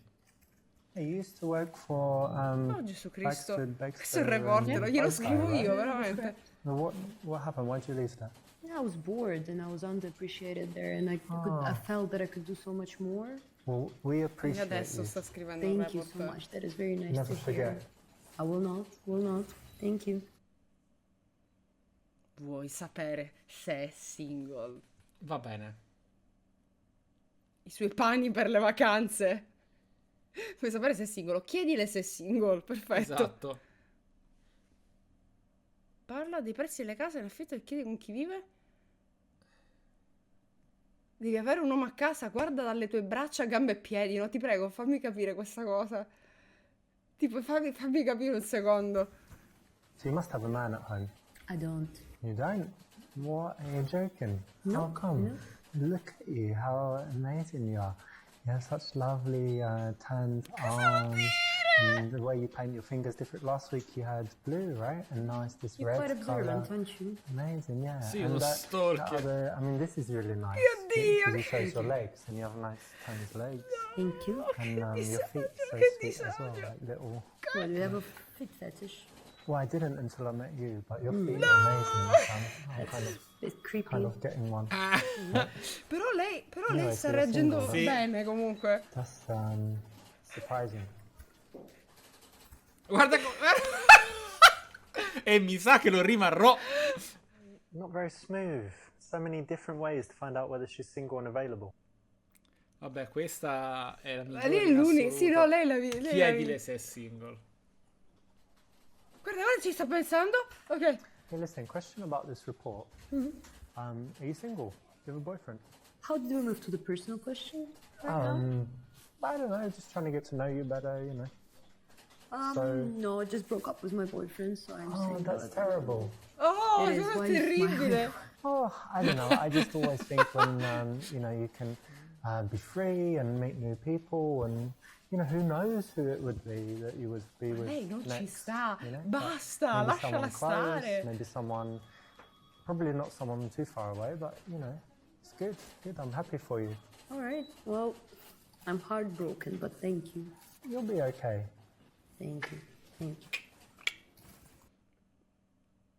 I used to work for Oh Gesù Cristo. Baxter Questo è il reporter, glielo Wi-Fi, scrivo right? io, veramente. What happened? Why'd you leave that? Yeah, I was bored and I was underappreciated there, and I felt that I could do so much more. Well, we E appreciate adesso you. sta scrivendo un Thank you so report. much. That is very nice Never to hear. forget. I will not. Thank you. Vuoi sapere se è single? Va bene. I suoi pani per le vacanze? Vuoi sapere se è single? Chiedile se è single, perfetto. Esatto. Parla dei prezzi delle case in affitto e chiedi con chi vive? Devi avere un uomo a casa, guarda dalle tue braccia, gambe e piedi, no? Ti prego, fammi capire questa cosa. Tipo, fammi capire un secondo. So you must have a man at home. I don't. You don't? What? Are you joking? No, How come? no. Look at you, how amazing you are. You have such lovely tanned arms. And the way you paint your fingers different. Last week you had blue, right? And nice, this You're quite red colour. observant, aren't you? Amazing, yeah. Sì, and uno that stalker. other, I mean, this is really nice. Dio, Because you shows your legs and you have nice tanned legs. Thank you. And your feet so che sweet as well, disagio. like little. Well, do you have a feet fetish? Well, I didn't until I met you, but your feet are amazing. So I'm It's creepy. kind of getting one. Però lei Anyway, sta so you're reagendo single, Sì. bene comunque. That's surprising. Guarda e mi sa che lo rimarrò. Not very smooth. So many different ways to find out whether she's single and available. Vabbè, questa è la migliore Lei è in l'unica. Sì, no, assoluto. lei la lei la Chiedile se è single. Guarda, ora ci sta pensando. Ok. Hey, listen, question about this report. Are you single? Do you have a boyfriend? How did we move to the personal question right now? I don't know, just trying to get to know you better, you know. No, I just broke up with my boyfriend, so I'm Oh, single. that's terrible. Oh, It is, sono why you terribile. Oh, I don't know. I just always think when, you can be free and meet new people and, who knows who it would be that you would be with Lei non ci next, sta. you know? Basta, Maybe lasciala someone close, stare. maybe someone Probably not someone too far away, but you know, it's good. Good. I'm happy for you. All right. Well, I'm heartbroken, but thank you. You'll be okay. Thank you. Thank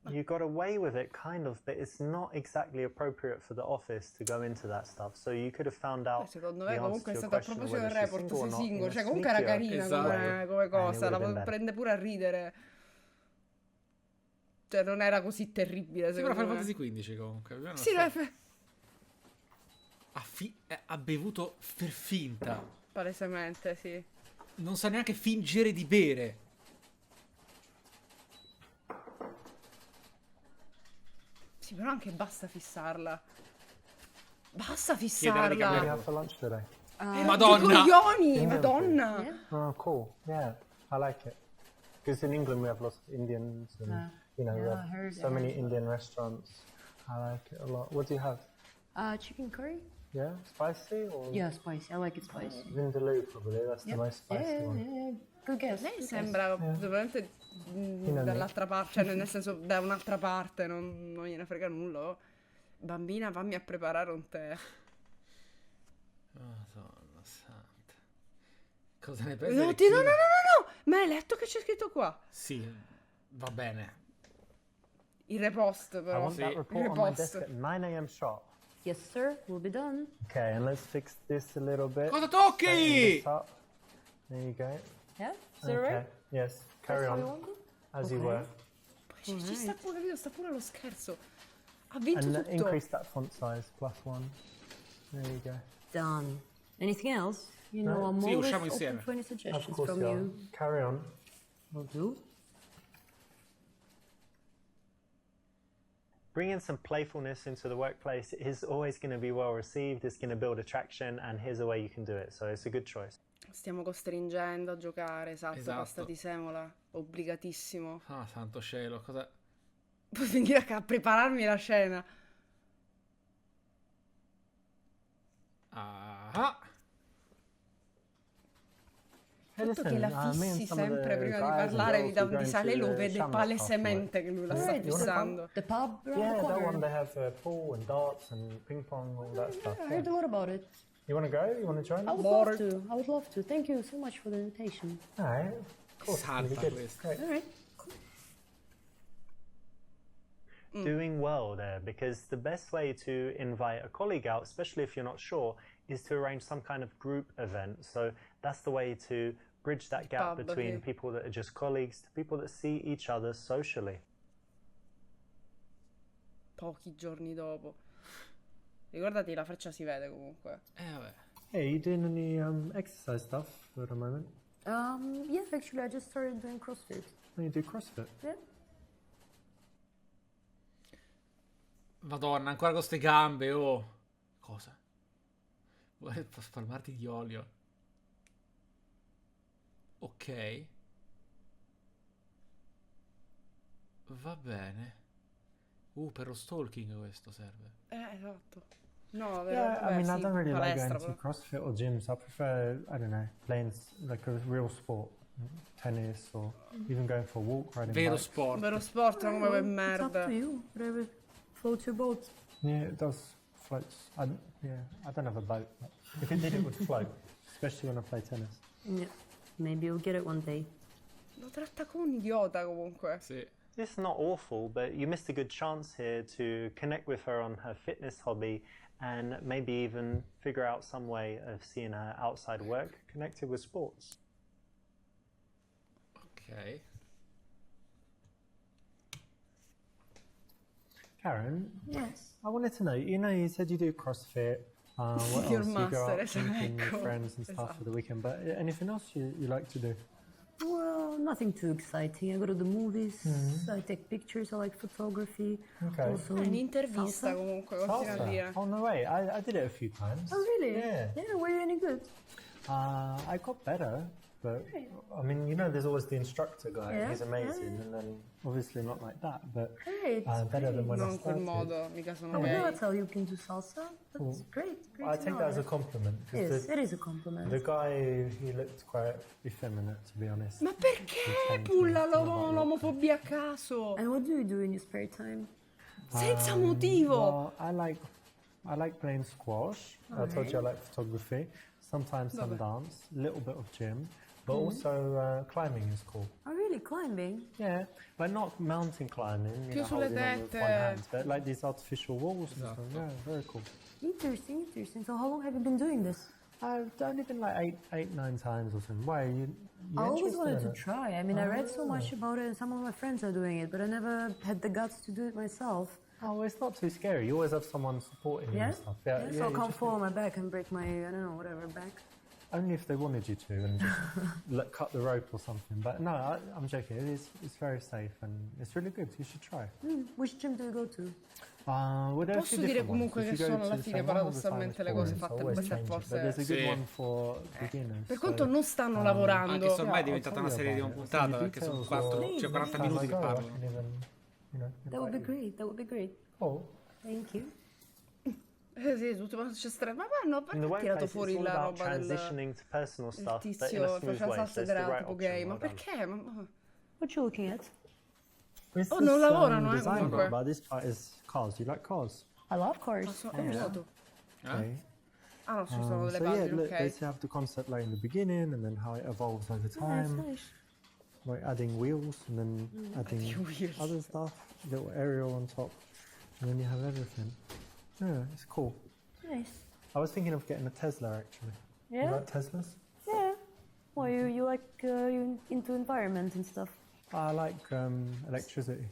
you. You got away with it, kind of, but it's not exactly appropriate for the office to go into that stuff. So you could have found out. Secondo the me answer comunque è to your stato a question proposito whether del she's report, single or sei not in single, a cioè comunque era sneakier carina Esatto. come cosa, it la would have been prende pure a ridere. Cioè non era così terribile Sembra secondo Final me. Fantasy XV comunque. Non Sì, so. Ha bevuto per finta. palesemente, sì. Non sa neanche fingere di bere. Sì, però anche basta fissarla. Basta Chiedere di What do you fissarla. have for lunch today? Che Madonna! coglioni, Indian madonna. Yeah. Oh, cool. Yeah, I like it. Because in England we have lots of Indians, and you know we yeah, I have heard so many Indian restaurants. I like it a lot. What do you have? Chicken curry? Yeah, spicy or Yeah, spicy. I like it spicy. vindaloo? Probably that's the most spicy Yeah, one. yeah. Good guess. Lei good sembra veramente know me. dall'altra parte, cioè nel senso da un'altra parte, non gliene frega nulla. Oh. Bambina, fammi a preparare un tè. Madonna santa. Cosa ne pensi? Oddio, no, no, no, no, no! Ma hai letto che c'è scritto qua? Sì, va bene. Il repost, I però. want that Sì. report on my desk Repost. at 9 a.m. sharp. Yes, sir. We'll be done. Okay, and let's fix this a little bit. Cosa Straighten tocchi? this up. There you go. Yeah? Is that right? Yes, carry That's what you on wanted? as you Okay. were. Ci sta pure, capito? Sta pure lo scherzo. Ha vinto And tutto. increase that font size, +1. There you go. Done. Anything else? You know, No. I'm Sì, always usciamo open insieme. for any Of suggestions course from you are. you. Carry on. Will do. Bringing some playfulness into the workplace is always going to be well received. It's going to build attraction, and here's a way you can do it. So it's a good choice. Stiamo costringendo a giocare, esatto, Esatto. pasta di semola. Obbligatissimo. Ah, santo cielo, cosa... Puoi venire a prepararmi la cena. Ah! Hey, Il fatto che la me and fissi some of sempre the prima di guys and parlare mi girls dà were un going disagio. to Lei lo the vede Shamrock palesemente che lui la sta Alright, you wanna fissando. The pub around the Yeah, that corner. one they have pool and darts and ping pong, all that stuff. I heard a lot about it. You want to go? You want to join I us? would love to. I would love to. Thank you so much for the invitation. All right. Of course. Salva Really good. questo. Great. All right. Doing well there, because the best way to invite a colleague out, especially if you're not sure, is to arrange some kind of group event. So that's the way to bridge that gap Pub, between sì. people that are just colleagues to people that see each other socially. Pochi giorni dopo. Ricordati, la freccia si vede comunque. Vabbè. Hey, you doing any exercise stuff for the moment? Yeah, actually, I just started doing CrossFit. Oh, you do CrossFit? Yeah. Madonna, ancora con ste gambe, oh. Cosa? Vuoi spalmarti di olio? Ok. Va bene. Per lo stalking questo serve. Esatto. No, Yeah, I mean, I sì, don't really like palestra, going to però. CrossFit or gyms. I prefer, I don't know, playing like a real sport, tennis, or even going for a walk, riding Vero bikes. sport. Vero sport, come quel It's up merda. to you. Whatever floats your boat. Yeah, it does floats. I don't have a boat. But if it did, it would float, especially when I play tennis. Yeah. Maybe you'll get it one day. Lo tratta come un idiota comunque. Sì. It's not awful, but you missed a good chance here to connect with her on her fitness hobby and maybe even figure out some way of seeing her outside work connected with sports. Ok. Karen, Yes. I wanted to know, you said you do CrossFit. What Your else? You go master, out drinking with ecco. friends and stuff for the weekend, but anything else you like to do? Well, nothing too exciting. I go to the movies. I take pictures. I like photography. Okay. Also, Un'intervista salsa. comunque, continua a Salsa? dire. Oh, no way. I did it a few times. Oh, really? Yeah. Yeah, were you any good? I got better, but I mean, there's always the instructor guy. Yeah. He's amazing, and then obviously not like that, but Great. better than when I Non in quel started. modo, mica sono Oh, gay. now that's how you can do salsa. That's great. Great I to take know. that as a compliment. 'Cause Yes, it is a compliment. the guy, he looked quite effeminate, to be honest. Ma perché He changed pulla me. It's not about l'omofobia a caso? And what do you do in your spare time? Senza motivo. Well, I like playing squash. I told you I like photography. Sometimes some dance, a little bit of gym, but also climbing is cool. Oh, really? Climbing? Yeah, but not mountain climbing, you Più know, sulle holding on with one tette. hand, but like these artificial walls and stuff. Yeah, very cool. Interesting, interesting. So how long have you been doing this? I've done it in like eight, 9 times or something. Why? You I always interested wanted in to it? try. I mean, I read so much about it, and some of my friends are doing it, but I never had the guts to do it myself. Oh, well, it's not too scary. You always have someone supporting you Yeah? and stuff. Yeah, so I you can't just- fall on my back and break my, I don't know, whatever, back. Only if they wanted you to and just cut the rope or something. But no, I'm joking. It's very safe and it's really good. You should try. Which gym do you go to? Well, there are a Posso few dire different ones. comunque If che you go sono to alla the fine same one all the time, paradossalmente it's le cose boring, so fatte always un po' change it. But forse. there's a good Sì. one for beginners. Per so- quanto non stanno Anche lavorando. se ormai è I'll diventata tell una you serie di una about it. I'll puntata, send you perché sono details or 40 next minuti time che I go, I parlano. can even, That would be invite you. great. That would be great. Cool. Thank you. Sì, tutto quanto c'è strano. Ma no, perché In the ha tirato workplace, fuori it's all la about roba del transitioning to personal il stuff, but in tizio a smooth faceva way. So salsa it's the right tipo option. gay? Ma Well done. perché? Ma- What you looking at? It's Oh, this, non lavorano, design comunque. book, but this part is cars. You like cars? I love cars. È un vuoto. Okay. Ah no, ci sono delle So yeah, pagine, look, they ok. have the concept like in the beginning, and then how it evolves over time. Nice. Like adding wheels, and then adding adding wheels. other stuff, little aerial on top, and then you have everything. Yeah, it's cool. Nice. I was thinking of getting a Tesla actually. You Yeah? like Teslas? Yeah. Well, you like you into environment and stuff. I like electricity.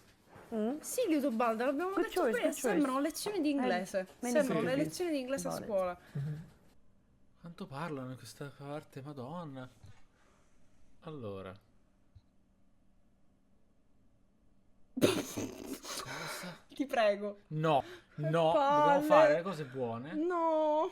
Sì, Liutobalda, l'abbiamo Good detto choice, prima, good choice. sembrano lezioni di inglese. many Sembrano le theories lezioni di inglese a about it. scuola. Quanto parlano in questa parte, madonna. Allora. Cosa? Ti prego. No, no, palle. dobbiamo fare le cose buone. No,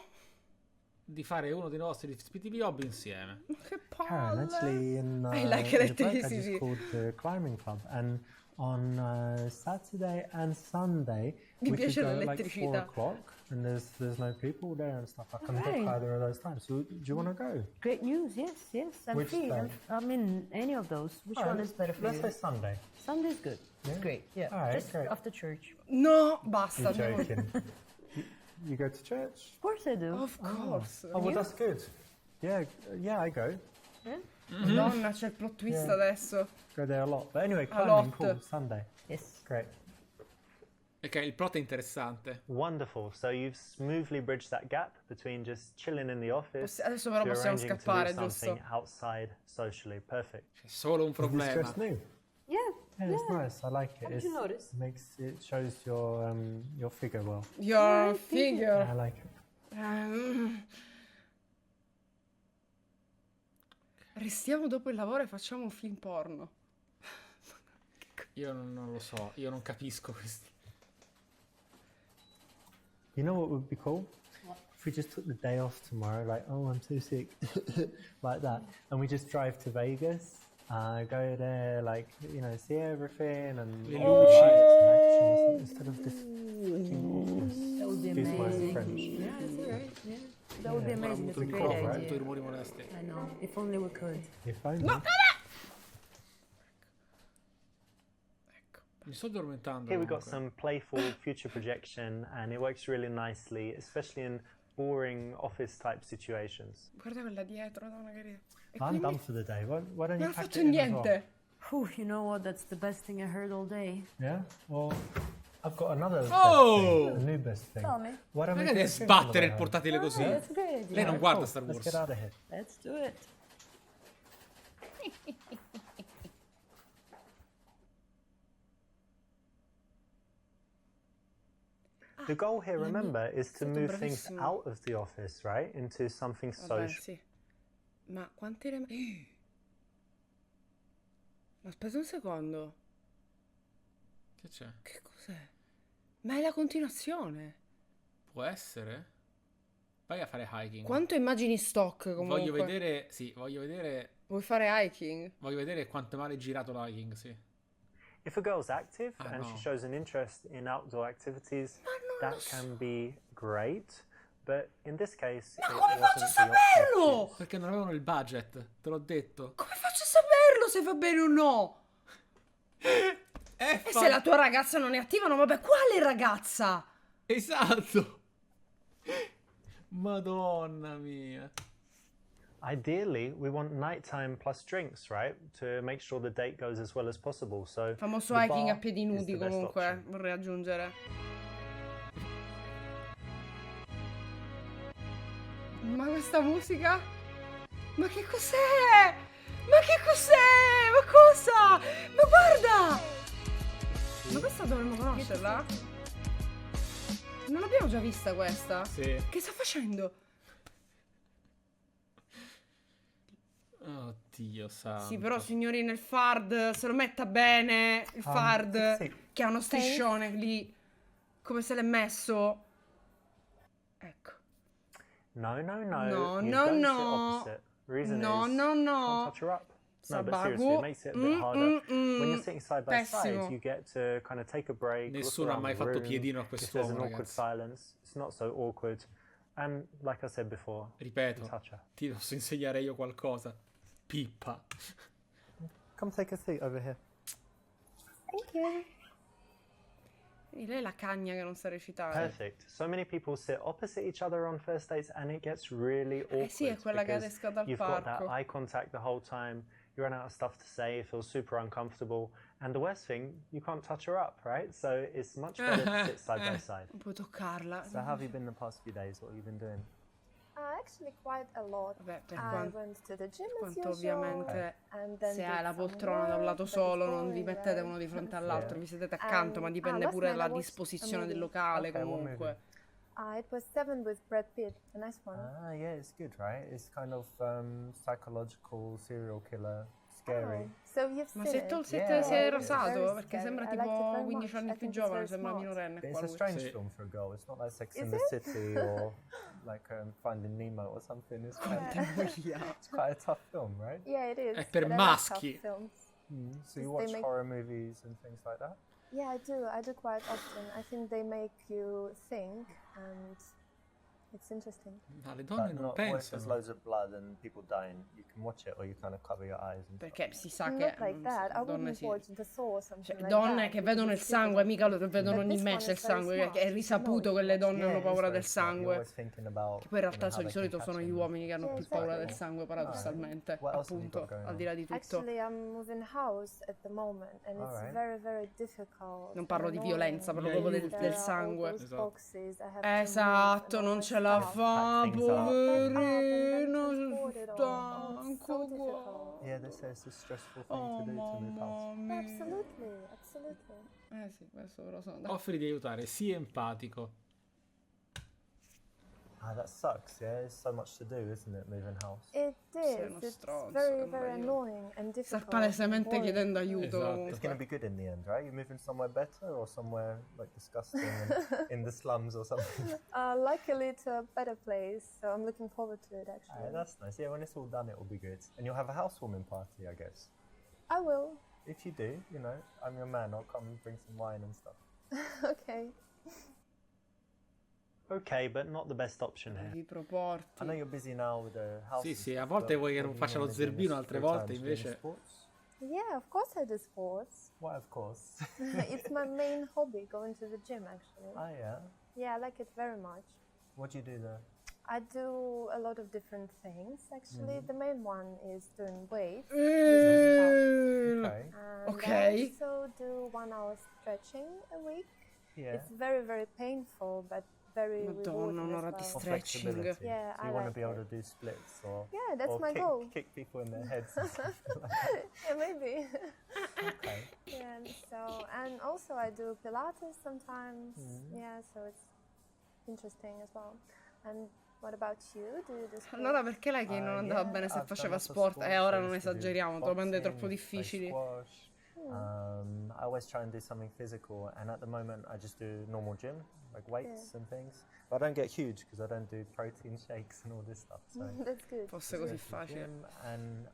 Di fare uno dei nostri rispettivi hobby insieme. che Karen, palle. actually, in, I like in the break, I electricity. just called the climbing club, and on Saturday and Sunday Mi we could piace go at like l'elettricità. 4 o'clock, and there's no people there and stuff. I can book Okay. either of those times. So, do you want to go? Great news. Yes, yes. I'm Which free. day? I'm in any of those. Which one is better for Let's you? say Sunday. Sunday's good. Yeah? Great. Yeah. All right, Just great. after church. No, basta. You're no. joking. you go to church? Of course I do. Of course. Oh well, that's good. Yeah, I go. Madonna, c'è il plot twist Yeah. adesso. Go there a lot. But anyway, A climbing, lot. cool. Sunday. Yes. Great. Ok, il plot è interessante. Wonderful. So you've smoothly bridged that gap between just chilling in the office Adesso però to possiamo arranging scappare, to do something giusto? outside socially. Perfect. C'è solo un Is this problema. dress new? Yeah. Yeah, it's nice. I like it. How did you notice? It shows your figure well. Your I figure. like it. Restiamo dopo il lavoro e facciamo un film porno. Io non lo so, io non capisco questi. You know what would be cool? If we just took the day off tomorrow, like, oh, I'm too sick, like that, and we just drive to Vegas, go there, like, you know, see everything and Le all the luci. lights and action instead of this fucking awfulness. That would be Excuse my amazing. French. Yeah, it's alright. Yeah. That would be Ora ho amazing. avuto It's a il great microfono, ho idea. avuto i rumori molesti. I know. If only we could. If only. Mi sto addormentando. Here we got comunque. some playful future projection, and it works really nicely, especially in boring office type situations. Guarda quella dietro, donna carina. E I'm quindi done for the day. Why don't non you ho pack fatto it in as well? niente. Whew, you know what? That's the best thing I heard all day. Yeah. Well, I've got another best Oh! thing, a new best thing. Tell me. Why don't we Magari do è a film on the sbattere way il home? portatile così. That's a great idea. Lei non guarda Cool. Star Let's Wars. get out of here. Let's do it. The goal here, remember, is to stato move things bravissimo. out of the office, right, into something Vabbè, social. sì. Ma quante le... Aspetta un secondo. Che c'è? Che cos'è? Ma è la continuazione. Può essere? Vai a fare hiking. Quanto immagini stock comunque? Voglio vedere, sì, voglio vedere Vuoi fare hiking? quanto male è girato l'hiking, sì. If a girl's active Ah, and no. she shows an interest in outdoor activities, Ma non that lo so. can be great. But in this case, Ma it come faccio a wasn't the option. saperlo? Perché non avevano il budget, te l'ho detto. Come faccio a saperlo se va bene o no? E se la tua ragazza non è attiva, no, vabbè, quale ragazza? Esatto. Madonna mia. Ideally, we want nighttime plus drinks, right? To make sure the date goes as well as possible. So Famoso the hiking a bar piedi is nudi the best comunque, option. vorrei aggiungere. Ma questa musica? Ma che cos'è? Ma che cos'è? Ma cosa? Ma guarda! Ma questa dovremmo conoscerla? Non l'abbiamo già vista questa? Sì. Che sta facendo? Oddio santo. Sì, però signorina, il fard se lo metta bene. Il fard sì. che ha uno striscione lì. Come se l'è messo. Ecco. No, no, no. No, You no, don't sit no. opposite. Reason No, is no, no. can't touch her up. No, but Sabaku. seriously, it makes it a bit harder. When you're sitting side by Pessimo. side, you get to kind of take a break. Nessuno look ha mai around the fatto room. piedino a If there's quest'uomo, an awkward ragazzi. silence, it's not so awkward. And like I said before, Ripeto, touch her. ti posso insegnare io qualcosa. Pippa. Come take a seat over here. Thank you. E lei è la cagna che non sa recitare. Perfect. So many people sit opposite each other on first dates, and it gets really awkward. Sì, è quella che ha because adescato al you've got that parco. eye contact the whole time. You run out of stuff to say. It feels super uncomfortable. And the worst thing, you can't touch her up, right? So it's much better to sit side by side. Non puoi toccarla. So how have you been the past few days? What have you been doing? Actually, quite a lot. Vabbè, per I went to the gym as quanto usual, ovviamente and then se did hai la some poltrona da un work, lato but solo it's non vi boring, mettete right? uno di fronte all'altro, vi sedete accanto, ma And, dipende last pure night I dalla watched a disposizione del movie. locale Okay, what comunque. It was Seven with Brad Pitt, a nice one. Ah, yeah, it's good, right? It's kind of psychological serial killer, scary. Oh, so you've Ma seen se it? tu si Yeah, si è yeah. rasato? Very Perché scary. sembra I liked it tipo very 15 much. anni I più think it's giovane, very sembra smart. minorenne But qua it's a lui. strange Sì. film for a girl. It's not like Sex Is and the it? City or like Finding Nemo or something. It's Voglia. quite a tough film, right? Yeah, it is. È per but I like maschi. tough films. So you They watch make- horror movies and things like that? Yeah, I do. I do quite often. I think they make you think, and it's interesting. Ma le donne non what if there's pensano. loads of blood and people dying? You can watch it or you kind of cover your eyes and Perché si sa che Not like that. I donne wouldn't sì. watch The Saw or something Cioè, like donne that, che because vedono il it's sangue, different. mica lo vedono But ogni this one match il is very sangue, smart. che è risaputo che le donne hanno it's paura very del smart. You're sangue. always thinking about, Che poi in realtà you know, how di they solito can sono catch gli them. uomini che hanno Yeah, più paura del exactly. sangue, paradossalmente. What else have you Appunto, got going al di là di tutto. Actually, I'm moving house at the moment, and it's Alright. very, very difficult. Non parlo di and violenza, annoying. parlo proprio aiuto. del There are all sangue. those Esatto. boxes I have to move Esatto, and all non my ce la stuff. fa, Pack things up. poverino, Transport it all. Oh, stanco it's so qua. difficult. Yeah, they say it's a stressful thing Oh to do to move mamma house. mia. Absolutely, absolutely. Sì, questo lo so. Dai. Offri di aiutare, sii empatico. Ah, that sucks. Yeah, it's so much to do, isn't it? Moving house. It Sei is. uno It's stronzo, very, non very io. annoying and Sta difficult. palesemente and chiedendo boring. aiuto Esatto. It's comunque. going to be good in the end, right? You're moving somewhere better or somewhere like disgusting and in the slums or something. Luckily, it's a better place, so I'm looking forward to it. Actually, That's nice. Yeah, when it's all done, it will be good. And you'll have a housewarming party, I guess. I will. If you do, you know, I'm your man. I'll come and bring some wine and stuff. Okay. Okay, but not the best option here. Devi proporti. I know you're busy now with the house. Sì, and sì, stuff, a volte but vuoi che what non do you faccia lo normally do in zerbino, your altre free volte time? Do you do any invece. sports? Yeah, of course I do sports. Why, of course. It's my main hobby, going to the gym actually. Oh, yeah. Yeah, I like it very much. What do you do there? I do a lot of different things actually. The main one is doing weights. Okay. And Okay. I also do 1 hour stretching a week. Yeah. It's very, very painful, but very Madonna, rewarding un'ora as di well. For stretching. flexibility. Yeah, so I you want to like be able it. to do splits or Yeah, that's or my kick, goal. kick people in their heads and stuff like that. Yeah, maybe. Okay. Yeah, so, and also I do Pilates sometimes. Yeah, so it's interesting as well. And what about you? Do you do sports? Allora perché lei che non andava bene se I've faceva done lots of sport? sports. Ora I non used to do esageriamo, domande boxing, troppo play difficili. squash. I always try and do something physical, and at the moment I just do normal gym, like weights and things. But I don't get huge because I don't do protein shakes and all this stuff. So That's good. Fosse così just go to the facile. gym, and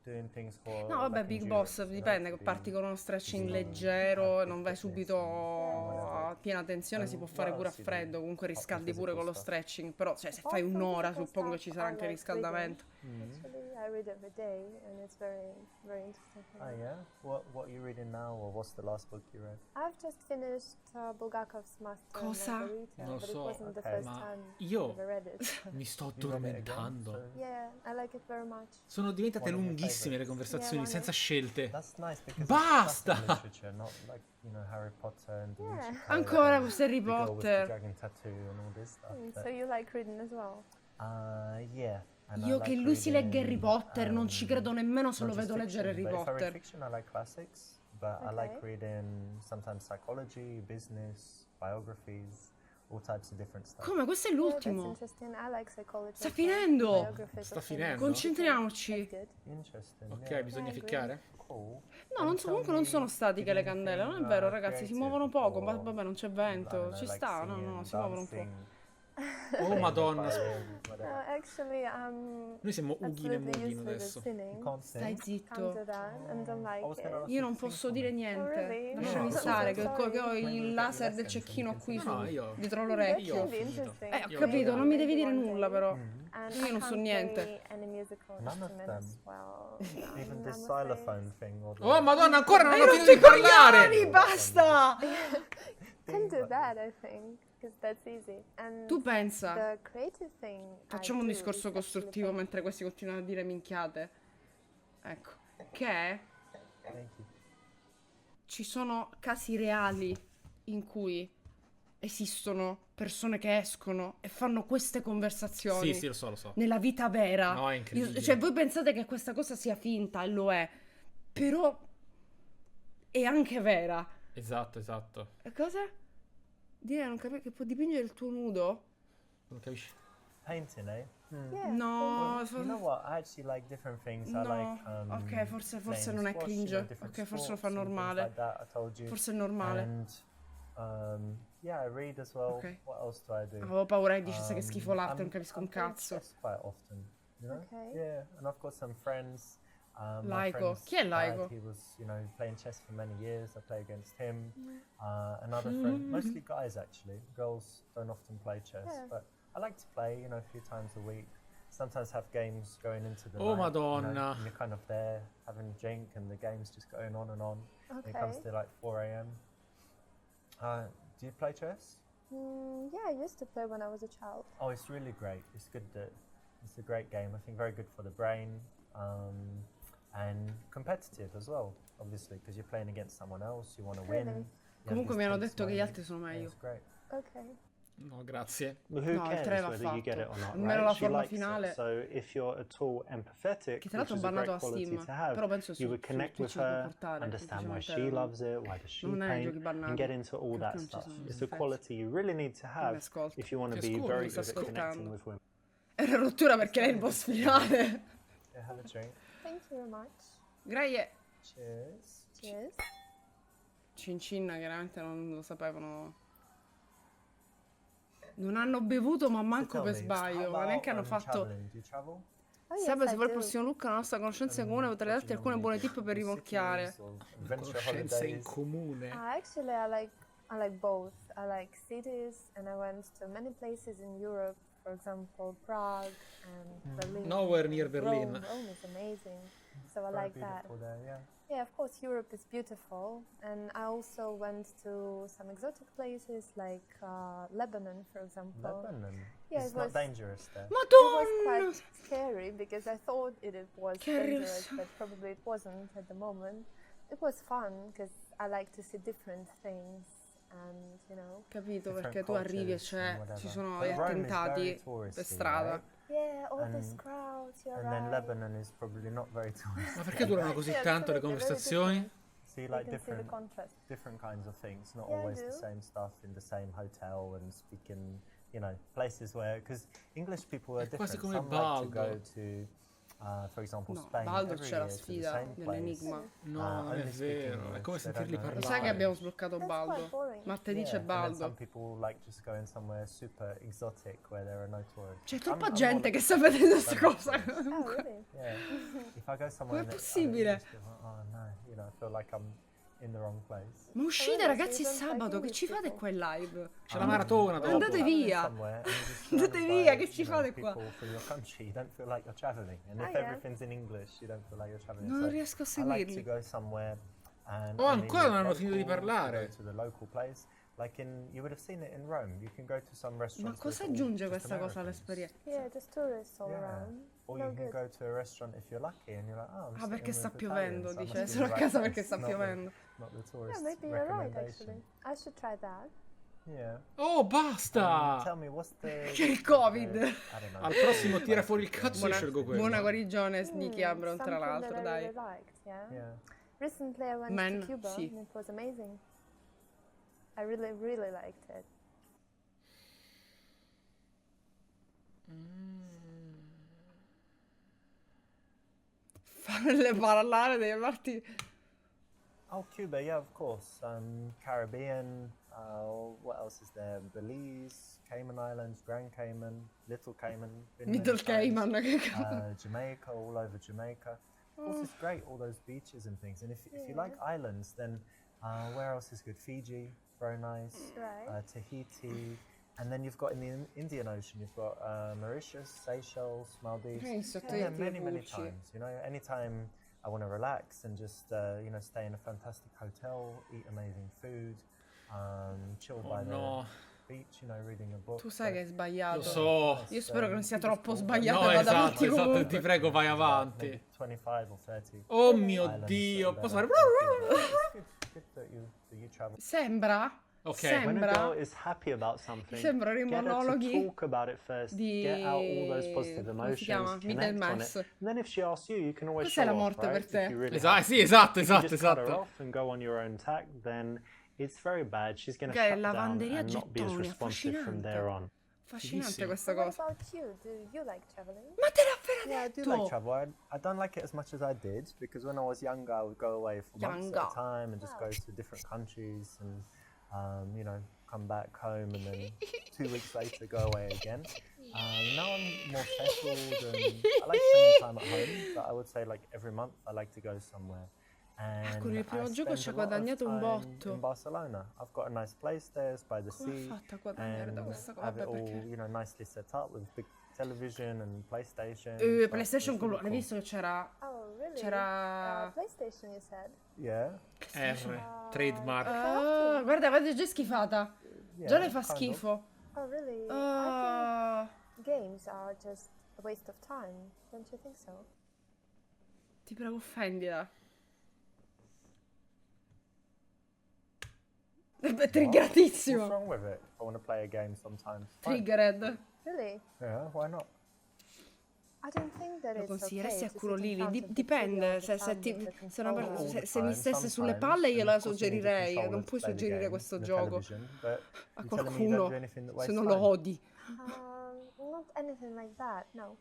doing things for. No, vabbè, like, Big endurance, Boss, you know, dipende, to che parti be con uno stretching easy, leggero, have non good vai fitness subito and a piena tensione, si può what fare pure a else you do? freddo, comunque Apart from riscaldi pure con lo physical stuff. stretching, però cioè, se Apart fai from un'ora physical suppongo stuff, ci sarà I anche like riscaldamento. Actually, I read every day, and it's very, very interesting. for Oh me. yeah. What are you reading now, or what's the last book you read? I've just finished Bulgakov's Master and Cosa? Margarita, Non but so, it wasn't the ok. first Ma time io- I ever read it. Mi sto You read it again, addormentando. so- Yeah, I like it very much. Sono diventate One of your lunghissime le favorites. conversazioni, Yeah, senza scelte. That's nice because Basta! it's classic literature, not like Harry Potter and Da Vinci Yeah. Code Ancora and questo Harry the girl with the Potter. dragon tattoo and all this stuff. So you like reading as well? Yeah. And I Io like che lui si legga reading, Harry Potter, non ci credo nemmeno se not lo just vedo leggere Harry fiction, but if I read Potter. fiction, I like classics, but I like Okay. reading sometimes psychology, business, biographies, all types of different stuff. Come? Questo è Yeah, that's l'ultimo. interesting. I like psychology. Sta as well. finendo! Biographies Sta of finendo? famous Concentriamoci. people. That's good. Interesting. Ok, yeah. bisogna I agree. ficchiare? Cool. No, non so, comunque non sono statiche le candele, non è vero ragazzi, si muovono poco, ma vabbè non c'è vento, ci sta, no, si muovono un po'. Oh madonna, Actually, noi siamo Ughine e absolutely Mughino useless at adesso. singing. Stai Can't do zitto. that, and I'm like, Io non posso dire Oh, niente, really? lasciami No, stare, sorry. che ho il laser del cecchino qui No, io- dietro That's l'orecchio. Io ho really finito. interesting. Ho Io- capito, non mi devi dire Maybe one nulla day. però. And Io I non so can't niente. play any musical None of instrument them. as well. Even this I'm xylophone thing. Or the Oh madonna, ancora non Hai ho rotto finito i di parlare! coglioni, basta! can do that, I think, because that's easy. And Tu pensa, the creative thing I facciamo un do discorso is actually costruttivo fun. mentre questi continuano a dire minchiate. Ecco, che Thank you. ci sono casi reali in cui esistono persone che escono e fanno queste conversazioni Sì, sì, lo so. nella vita vera. No, è incredibile. Cioè, voi pensate che questa cosa sia finta e lo è, però è anche vera. Esatto. E cosa? Dire non capire che può dipingere il tuo nudo? Non capisci? Painting, eh? Yeah. No, You know what? I actually like different things. I no. like. Ok, forse playing non è squash, cringe. different Ok, forse lo fa sports and things normale. Like that, I told you. Forse è normale. And yeah, I read as well. Ok. What else do I do? Avevo paura che dicesse che schifo l'arte, non I'm- capisco un I'm playing cazzo. chess quite often, you know? Okay. Yeah, and I've got some friends. My Laico. friend's Chi è dad, Laico? he was, playing chess for many years. I play against him. Another friend, mostly guys actually. Girls don't often play chess, Yeah. but I like to play, a few times a week. Sometimes have games going into the Oh, night, Madonna. and you're kind of there having a drink, and the game's just going on and on. And it Okay. comes to like 4 a.m. Do you play chess? Yeah, I used to play when I was a child. Oh, it's really great. It's good. It's a great game. I think very good for the brain, and competitive as well. Obviously, because you're playing against someone else, you want to win. Really? You have Comunque these mi hanno tense detto che gli moments. altri sono Yeah, meglio. it's great. Okay. No, grazie. But who No, il cares 3 va whether you get it or fatto. not, Almeno right? la She forma likes it. finale. So if you're at all empathetic, Che tra l'altro which ho is a bannato great a quality Steam, to have, però penso you would connect with Twitch lo può her, portare, understand why she semplicemente loves it, why does she non è nei giochi paint, bannati. and get into all Perché that non ci stuff. sono It's a effetti. quality you really need to mi have ascolta. if you want to Ti be ascolto, very mi sta good at connecting ascoltando. with women. Era rottura perché lei è il boss finale. Yeah, have a drink. Thank you very much. Grazie. Cheers. Cheers. Cincinna chiaramente non lo sapevano. Non hanno bevuto ma manco So per tell me, sbaglio, how ma neanche hanno about, fatto. traveling? Do you travel? Oh, yes, Sabato, se I vuoi il do. prossimo look, la nostra conoscenza in comune potrei darti alcune buone tip per rimorchiare. Cities or adventure Conoscenza in holidays? comune. Actually, I like both. I like cities, and I went to many places in Europe. For example, Prague and Berlin. Nowhere near and Berlin. Rome is amazing. So I Very like that. beautiful there, yeah. Yeah, of course, Europe is beautiful, and I also went to some exotic places like Lebanon, for example. Lebanon. Yeah, It's it not was- dangerous there. It was Madonna! quite scary because I thought it was Che dangerous, riso. but probably it wasn't at the moment. It was fun because I like to see different things, and Capito, Different perché tu arrivi e cultures and whatever. ci sono But gli Rome is very attentati touristy, per strada. right? yeah, all these And- crowds. You're And then right. Lebanon is probably not very touristy. Ma perché durano così Yeah, tanto le absolutely, very conversazioni? different. So you You like can see the different contrast. different kinds of things, not Yeah, I always the do. same stuff in the same hotel and speaking, places where, because English people are È quasi different. come Some like to Baldo. go to For example, No, Spain Baldur every c'è la year to the sfida same place. dell'enigma. No, non è only speaking vero. È English, come they don't sentirli know Lo parlare. sai che abbiamo sbloccato That's Baldo? quite boring. Martedì c'è And then some Baldo. people like just going somewhere super exotic where there are no tourists. C'è troppa I'm gente more che sta vedendo questa I'm not cosa. tourist. Oh, really? Yeah. If I go somewhere Com'è that possibile? I just feel, oh no, you know, I feel like I'm in the wrong place. Ma uscite Allora, ragazzi, è se non sabato, fai che ci fate tipo- qua in live? C'è la maratona dopo. Andate Traveling via. somewhere and you're just Andate surrounded via, by, che ci you know, fate qua? people from your country, you don't feel like you're traveling. And if yeah. everything's in English, you don't feel like you're traveling. Non So riesco a I like to seguirli. go somewhere and Oh, only ancora meet non hanno finito di locals, parlare. go to the local place. Like you would have seen it in Rome. You can go to some Ma restaurants. cosa with all aggiunge just questa cosa Americans. all'esperienza? Yeah, just tourists all Yeah. around. Or No you can good. go to a restaurant if you're lucky and you're like, oh, I'm Ah, perché sitting sta with piovendo, Italians, I dice. must be in Sono a the right casa place, perché sta not the- piovendo. Not the Yeah, tourist maybe you're right, recommendation. actually. I should try that. Yeah. Oh, basta! Tell me, what's the... Che il Covid. I don't know. Al prossimo tira fuori il cazzo e Buona, scelgo quello. buona guarigione, Sneaky Abron, tra Something l'altro, that I dai. really liked, yeah. Yeah. Recently I went Man, to Cuba sì. and it was amazing. I really, really liked it. Farle parlare dei parti. Oh, Cuba, yeah, of course. Caribbean, what else is there? Belize, Cayman Islands, Grand Cayman, Little Cayman. been Middle many times. Cayman, che cazzo. Jamaica, all over Jamaica. Of course, it's great, all those beaches and things. And if you like islands, then where else is good? Fiji, very nice. Right. Tahiti. And then you've got in the Indian Ocean, you've got Mauritius, Seychelles, Maldives. Sotto Many, i many pulci. times. You know, anytime I want to relax and just, you know, stay in a fantastic hotel, eat amazing food, chill by the no. beach, you know, reading a book. Tu sai che è sbagliato. Lo so. Io spero che non sia Beautiful. troppo sbagliato. No, e vada esatto, avanti esatto, comunque. ti prego vai Maybe avanti. 25 or 30. Oh mio islands Dio, that posso are fare... good that you travel. Sembra. Ok. When a Sembra. girl is happy about something, Sembrano i get her to monologhi talk about it first, di- get out all those positive come si chiama? emotions, connect on Middlemas. it. And then if she asks you, you can always Cos'è show la off, morte right? per te? If you really Esatto, have sì, esatto, If you esatto, just cut her esatto. off and go on your own tack, then it's very bad. She's going to Ok, shut down lavanderia and not be as gettoni, responsive from affascinante. there on. Affascinante Fighissimo. questa What cosa. about you? Do you like traveling? Ma te l'ha appena Yeah, I do detto! like travel. I don't like it as much as I did because when I was younger, I would go away for months at a time and just go to different countries and, you know, come back home and then 2 weeks later go away again. Now I'm more settled and I like spending time at home, but I would say like every month I like to go somewhere. And con il primo I gioco spend ci ha a lot of guadagnato un time botto. in Barcelona. I've got a nice place there, it's by the Come ha sea, fatto a guadagnare da and questa cosa? have it Vabbè, all, perché? you know, nicely set up with big television and PlayStation. PlayStation con lui, l'hai visto che c'era? Oh, really? C'era- PlayStation, you said? Yeah. R, trademark. Ah, guarda, guarda, è già schifata. Yeah, Già le fa kind of. schifo. Oh, really? I Ah, think games are just a waste of time. Don't you think so? ti prego, offendila. What's Triggeratissimo. wrong with it? I want to play a game sometimes. Fine. Triggered. Really? Yeah, why not? I don't think that Lo it's consiglieresti okay a to culo sit in Lili? front of the Dipende, TV all se, the se, time ti- with the se, una controller. per- se mi stesse sulle Sometimes, palle and gliela of course you need a suggerirei. controller Non to puoi play the suggerire game questo and a gioco television, but a you telling me you don't qualcuno do anything that se wastes non lo time? odi. Not anything like that, no.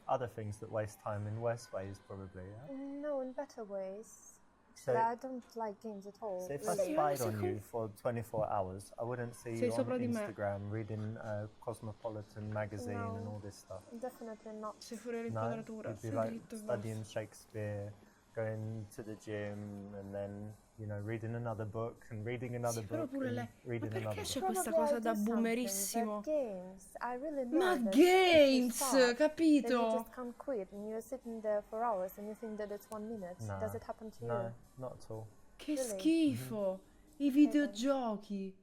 Other things that waste time in worse ways, probably. Yeah? No, in better ways. So, I don't like games at all. so if I really. spied on you for 24 hours, I wouldn't see Sei you on sopra di me. Instagram reading Cosmopolitan magazine and No. all this stuff. Definitely not. Sei fuori No, all'inquadratura. you'd be Sei like dritto e studying basta. Shakespeare, going to the gym, and then you know reading another book and reading another Sì, però book pure and lei. Ma reading another perché c'è book. questa Probably cosa I da do something, boomerissimo? but games, I really know Ma that if you games, start, then you capito? just can't quit and you're sitting there for hours and you think that it's 1 minute. Nah, Does it happen to No, you? not at all. Che Really? schifo. I videogiochi.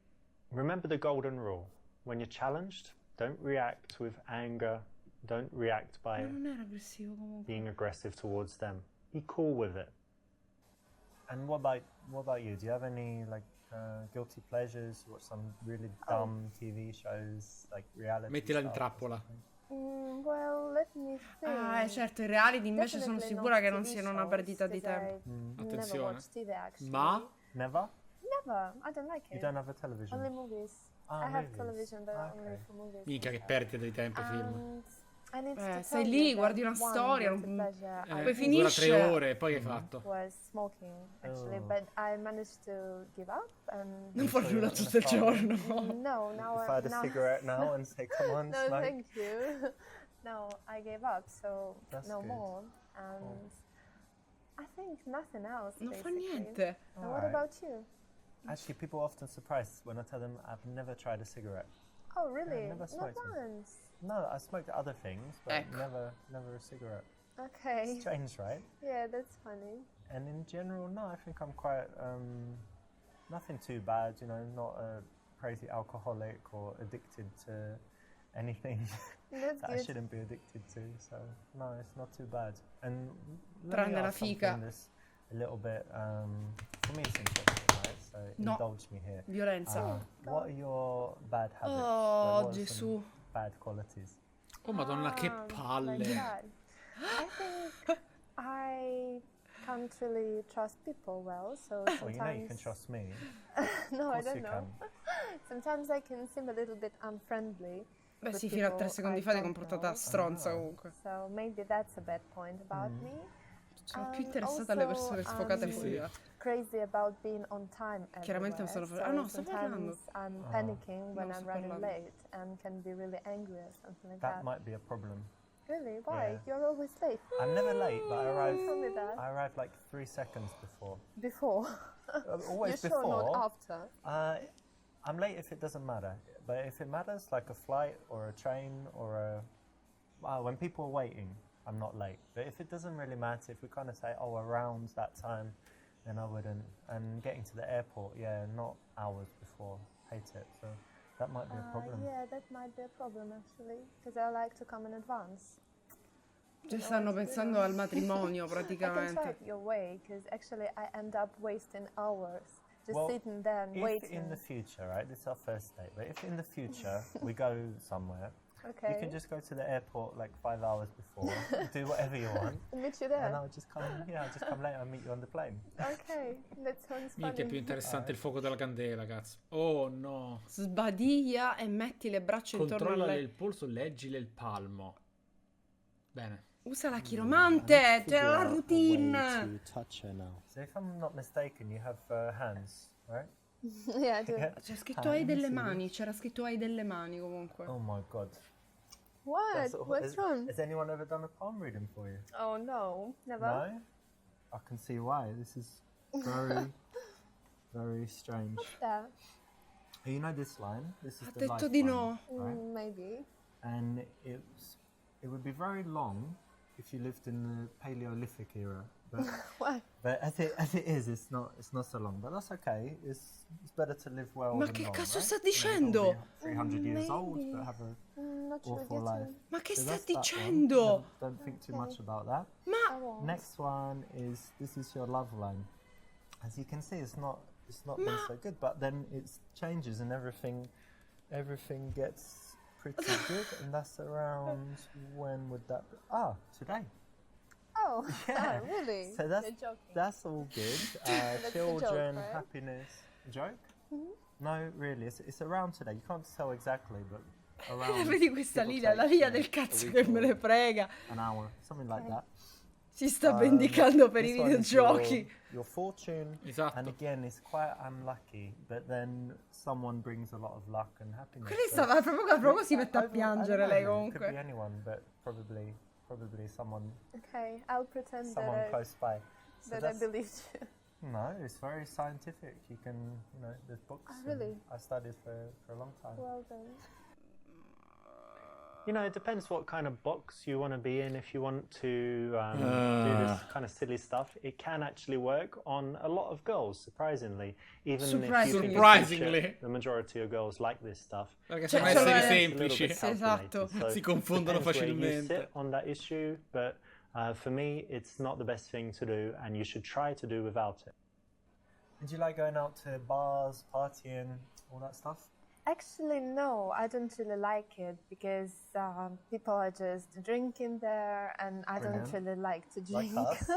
Remember the golden rule: when you're challenged, don't react with anger. Don't react by Ma non era aggressivo comunque. being aggressive towards them. Be cool with it. And what about you? Do you have any like guilty pleasures? Watch some really dumb TV shows, like reality? Mettila in stuff or trappola. something? Well, let me think. Ah, certo, i reality invece sono Definitely sicura not che non TV siano una shows, perdita di 'cause tempo. I never Attenzione. watch TV actually. Ma Never? Never. I don't like You it. don't have a television? Only movies. Ah, I have movies. television, but Ah, only okay. for movies. Mica che perdita di tempo film. And I need to stai tell lì, you guardi that una one storia, guilty non- pleasure I poi Dura finisce. 3 ore, poi che hai fatto? was smoking, actually, Oh. but I managed to give up and Non far So nulla you're not tutto il gonna start giorno. no, now If I had a now cigarette now and say, come on, no, smoke. thank you. No, I gave up, so That's no good. more. And I think nothing else. Non fa basically. niente. And what Alright. about you? Actually, people are often surprised when I tell them I've never tried a cigarette. Oh, really? never Not smoked one. once. No, I smoked other things, but Ecco. never a cigarette. Okay. Strange, right? Yeah, that's funny. And in general, no, I think I'm quite nothing too bad. You know, not a crazy alcoholic or addicted to anything That's that I good. shouldn't be addicted to. So no, it's not too bad. And let Tranne me la ask something fica. that's a little bit for me it's interesting, right? So No. indulge me here. Violenza. What are your bad habits? Oh, what are Gesù. some bad qualities? Oh madonna, che Like palle. that. I think I can't really trust people well, so sometimes. Well, you know you can trust me. No, I Of course don't you know. can. Sometimes I can seem a little bit unfriendly. Beh with sì, fino a people 3 secondi I fa ti hai don't comportata know. stronza comunque. So maybe that's a bad point about me. Sono più interessata alle persone sfocate I'm fuori là. crazy about being on time Chiaramente non everywhere. sto parlando- ah, no, sto sometimes parlando. I'm panicking when No, I'm sto running parlando. late and can be really angry or something like That that. might be a problem. Really? Why? Yeah. You're always late. I'm never late, but Tell me that. I arrive like 3 seconds before. Before. Always You're sure before. not after. I'm late if it doesn't matter, but if it matters, like a flight or a train or when people are waiting, I'm not late. But if it doesn't really matter, if we kind of say, oh, around that time, then I wouldn't. And getting to the airport, yeah, not hours before. Hate it. So that might be a problem. Yeah, that might be a problem actually, because I like to come in advance. Già stanno pensando al matrimonio I can try praticamente. it your way, because actually I end up wasting hours just Well, sitting there and If waiting. in the future, right, this is our first date, but if in the future we go somewhere, Okay. you can just go to the airport like 5 hours before, do whatever you want, meet you there. and I'll just come later and meet you on the plane. Okay, that sounds funny. Minchia, è più interessante il fuoco della candela, cazzo. Oh no. Sbadiglia e metti le braccia intorno a Controllale lei. il polso, leggile il palmo. Bene. Usa la chiromante, c'è la routine. touch her now. So if I'm not mistaken, you have hands, right? Yeah, I do. Yeah. C'è scritto hai delle mani, c'era scritto hai delle mani comunque. Oh my god. What? What's wrong? Has anyone ever done a palm reading for you? Oh no, never. No? I can see why. This is very, very strange. Yeah, You know this line? This is Ha the detto life di line, no. right? maybe. And it would be very long if you lived in the Paleolithic era. But, Why? but as it is, it's not so long. But that's okay. It's better to live well Ma than che long, cazzo right? sta You know, dicendo? not be 300 years old, Maybe. but have a Not sure. awful life. Ma che So sta that's that one. dicendo? Don't think too much about that. I Ma won't. Next one is this is your love line. As you can see, it's not been so good, but then it changes and everything gets pretty good, and that's around when would that be? Today. Oh, Yeah. oh, really? So that's You're joking. that's all good. That's a joke, Children, right? happiness. Joke? No, really, it's around today. You can't tell exactly, but around. vedi questa give or linea, la take, linea you know, del cazzo a che week me or ne frega. an hour, something like that. Si sta vendicando per i This one is videogiochi. Your fortune, Esatto. and again, it's quite unlucky, but then someone brings a lot of luck and happiness. Quella So- stava proprio si mette a I don't piangere know, lei It could be comunque. anyone, but probably someone Okay, I'll pretend that close by. So I that's- believed you. No, it's very scientific. You can, there's books. Oh, really? and I studied for a long time. Well done. You know, it depends what kind of box you want to be in. If you want to do this kind of silly stuff, it can actually work on a lot of girls, surprisingly. Even if you think it's Surprisingly. bullshit, the majority of girls like this stuff. Perché Cioè, sono sono- esseri It's a little semplici. bit calculated, Esatto. so Si confondono depends where you facilmente. sit on that issue, but for me, it's not the best thing to do, and you should try to do without it. Did you like going out to bars, partying, all that stuff? Actually, no, I don't really like it because people are just drinking there, and I don't really like to Like drink. us?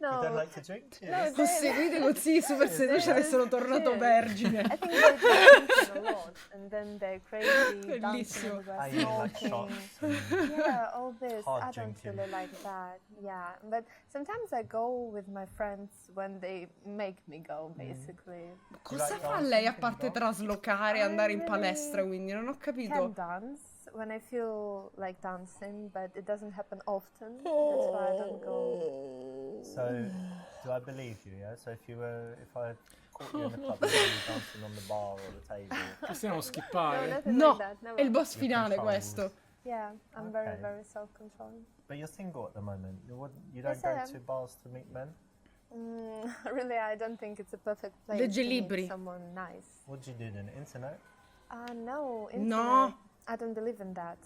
No. You don't like to drink? No, Cheers. Ho seguito così Super Seducer e sono tornato Cheers. vergine. I think they're drinking a lot, and then they're crazy, dancing Bellissimo. everywhere, You mean like smoking. shots? Yeah, all this. Hard I don't drinking. really like that. Yeah, but sometimes I go with my friends when they make me go, basically. Cosa like fa dancing? lei a parte traslocare e andare in really palestra, quindi non ho Can capito. dance when I feel like dancing, but it doesn't happen often. That's why I don't go. So, do I believe you, yeah? So if I caught you in the club and saw you dancing on the bar or the table, Possiamo No, skippare? nothing No, like that. Never. è il boss Your finale controls. questo. Yeah, I'm very, Okay. very self-controlled. but you're single at the moment. You don't Yes, I go am. to bars to meet men? Really, I don't think it's a perfect place Leggi to meet libri. someone nice. What do you do then? Internet? No, No. internet. I don't believe in that.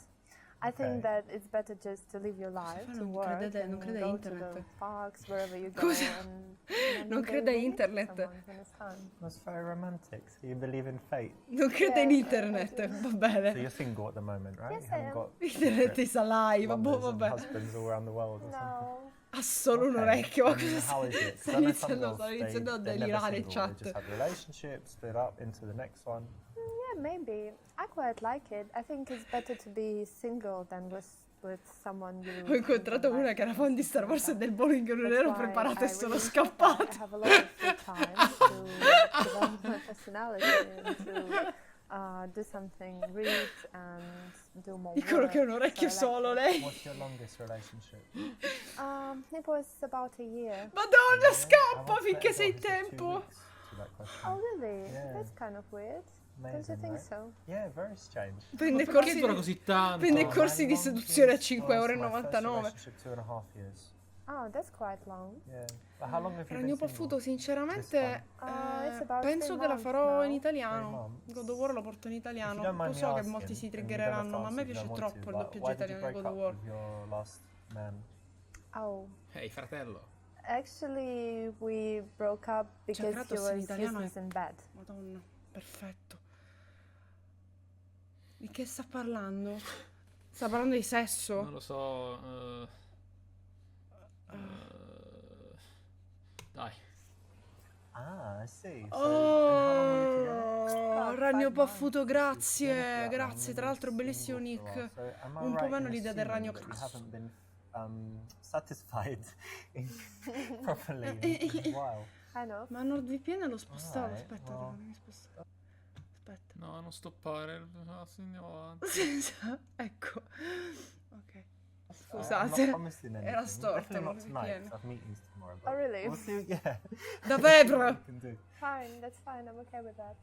I think Okay. that it's better just to live your life, fa? to Non work, crede- non and crede a go internet. to the parks, wherever you go. Cosa? And Non then crede a meet internet. someone, you understand? That's very romantic. So you believe in fate. Non crede in Yeah, internet, I do. va So bene. you're single at the moment, right? Yes, you I haven't am. got Internet is alive, boh, lovers and vabbè. husbands all around the world or something. No. Ha solo un Okay. orecchio, ma And cosa how is it? 'Cause sta I know some iniziando, girls, sta iniziando a they're never delirare in single. They just chat. have relationships, split up into the next one. Yeah, maybe. I quite like it. I think it's better to be single than with someone you. Ho incontrato you don't una che era like fan di or Star something Wars e like del that. bowling, non That's ero why preparata e I sono really enjoy that. scappata. I have a lot of free time to develop my personality and to do something, read and do more Dicono work. che ha un orecchio So I like solo it. lei. What's your longest relationship? It was about a year. Madonna, I scappa once finché met a sei in girl who said 2 tempo. weeks to that question. Oh, really? Yeah. That's kind of weird. Don't you Amazing, think right? so? Yeah, very strange. Prende Perché corsi dura di... così tanto? Prende My corsi di longest seduzione a was my first 5,99 €. relationship, 2.5 years. Oh, that's quite long. Yeah. But how long have you Ragno been Paffuto, single? sinceramente, It's about penso 3 che la months farò now. in 3 italiano. months. God of War lo porto in If you italiano. don't mind Lo me so che asking, molti si and you triggereranno, don't ma a have me to if you piace don't want troppo to, il but doppiaggio why did you italiano di break God of up War. with your last man? Oh, Ehi, fratello. actually, we broke up because he Kratos in was italiano è- useless in bed. Madonna, perfetto. Di che sta parlando? Sta parlando di sesso? Non lo so. Dai. Ah, I see. So, and how long were you together? Oh, Ragno 5 Paffuto, Yeah, grazie, that grazie. long, Tra l'altro single bellissimo for a nick. while. So am I Un po' right meno in l'idea del assuming ragno that you cazzo. haven't been satisfied properly in a while? Kind of. Ma NordVPN l'ho spostato. Alright, Aspetta, well. devo spostare. Aspetta. No, non stoppare. Andiamo avanti. Ecco. Ok. I'm Scusate. not promising anything. Era storta, Definitely not tonight. NordVPN. 'Cause I have meetings tomorrow. Oh, really? We'll see. Yeah. Davvero? What we can do. Fine, that's fine. I'm okay with that.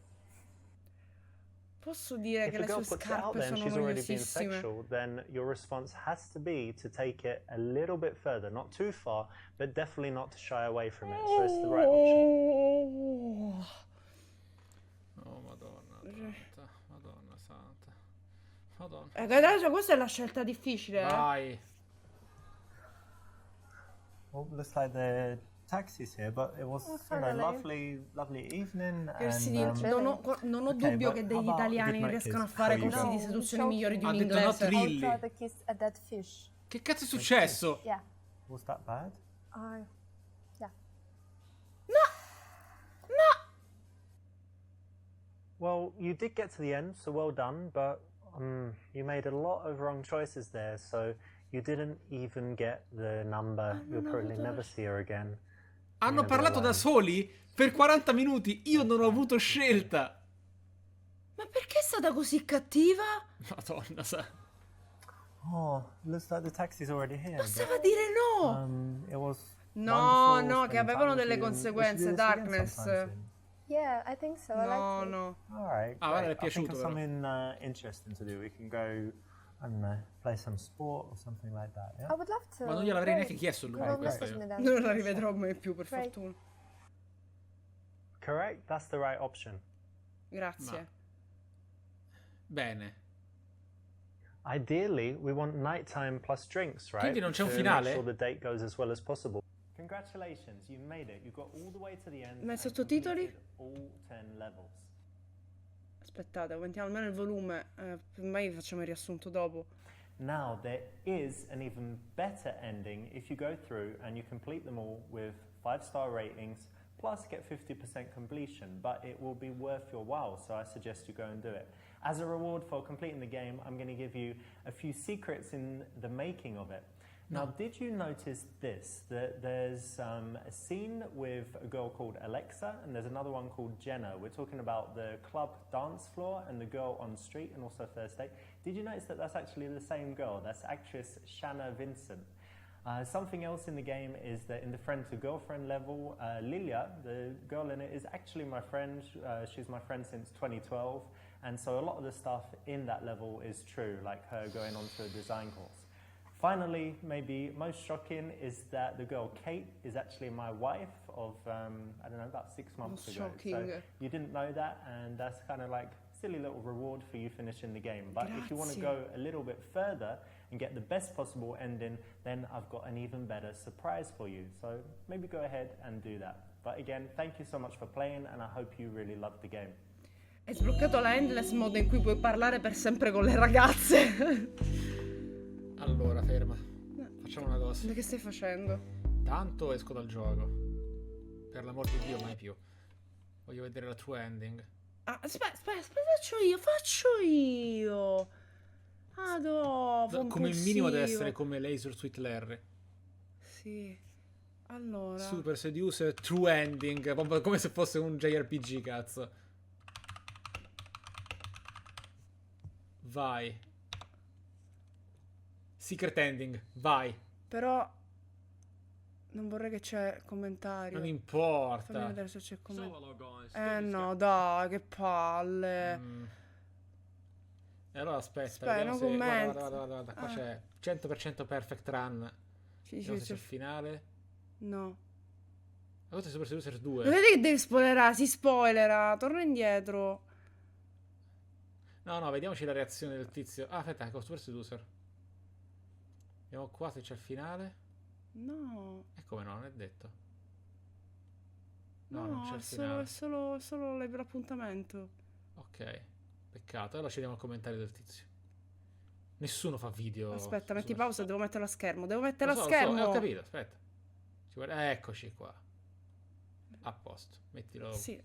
Posso dire If che a le girl sue puts it out scarpe there and sono she's already been noiosissime. sexual, then your response has to be to take it a little bit further, not too far, but definitely not to shy away from it. So it's the right option. Oh, Madonna santa. Madonna santa. Madonna. Adesso questa è la scelta difficile, eh. Vai. Well, looks like the taxi's here, but it was finally. lovely evening. Persi di- And, non ho ok, dubbio but che how degli about italiani good riescano a matches? fare How you corsi go? di No, seduzione show- migliori di Ha un detto not inglese. really. I'll try the kiss at that fish. Che cazzo è successo? Yeah. Was that bad? Yeah. Well, you did get to the end, so well done, but you made a lot of wrong choices there, so you didn't even get the number. You'll probably never see her again. Hanno parlato da soli per 40 minuti. Io non ho avuto scelta. Ma perché è stata così cattiva? Madonna sa. Oh, looks like the taxi's already here. Bastava dire no. It was No, wonderful no, che spending avevano time with delle you, and we should conseguenze, do this again Darkness. sometime soon. Yeah, I think so. I No, liked it. no. All right. Ah, guarda, great. è I think piaciuto, of però. something interesting to do. We can go, I don't know, play some sport or something like that. Yeah. I would love to. Ma non gliel'avrei Great. neanche chiesto lui Go questa message io. me then. Non la rivedrò mai più, per Great. fortuna. Correct. That's the right option. Grazie. Bene. Ideally, we want nighttime plus drinks, right? Quindi non c'è un To finale? Make sure the date goes as well as possible. Congratulations, you made it. You got all the way to the end. Ma i and sottotitoli? completed all 10 levels. Aspettate, aumentiamo almeno il volume. Mai facciamo il riassunto dopo. Now, there is an even better ending if you go through and you complete them all with 5-star ratings, plus get 50% completion, but it will be worth your while, so I suggest you go and do it. As a reward for completing the game, I'm going to give you a few secrets in the making of it. Now, did you notice this? That there's a scene with a girl called Alexa, and there's another one called Jenna. We're talking about the club dance floor and the girl on the street, and also Thursday. Did you notice that that's actually the same girl? That's actress Shanna Vincent. Something else in the game is that in the friend-to-girlfriend level, Lilia, the girl in it, is actually my friend. She's my friend since 2012, and so a lot of the stuff in that level is true, like her going on to a design course. Finally, maybe most shocking is that the girl Kate is actually my wife of, I don't know, about 6 months ago. Shocking. So you didn't know that, and that's kind of like a silly little reward for you finishing the game. But if you want to go a little bit further and get the best possible ending, then I've got an even better surprise for you. So maybe go ahead and do that. But again, thank you so much for playing, and I hope you really loved the game. Hai sbloccato la endless mode in cui puoi parlare per sempre con le ragazze. Allora, ferma. Facciamo una cosa. Che stai facendo? Tanto esco dal gioco. Per l'amor di Dio, mai più. Voglio vedere la true ending. Ah, aspetta, faccio io. Ah, dopo. Come il minimo deve essere come Laser Sweet Larry. Sì. Allora. Super Seducer, true ending. Proprio come se fosse un JRPG, cazzo. Vai. Secret ending, vai. Però non vorrei che c'è commentario. Non importa. Fammi vedere se c'è commentario. No, dai, che palle. E allora aspetta, Aspetta, vediamo non se... commenti. Guarda, qua c'è 100% perfect run. Sì, Vediamo se sì, c'è il finale. No. Questo è Super Seducer 2. Vedete che devi spoilerare, si spoilera. Torna indietro. No, vediamoci la reazione del tizio. Ah, aspetta, ecco, Super Seducer. Vediamo qua se c'è il finale. No. E come no, non è detto. No, non c'è il finale. è solo l'appuntamento. Ok, peccato. Allora ci vediamo il commentario del tizio. Nessuno fa video. Aspetta, metti pausa, devo metterla a schermo. Devo metterla a Lo schermo. ho capito, aspetta. Eccoci qua. A posto, mettilo. Sì.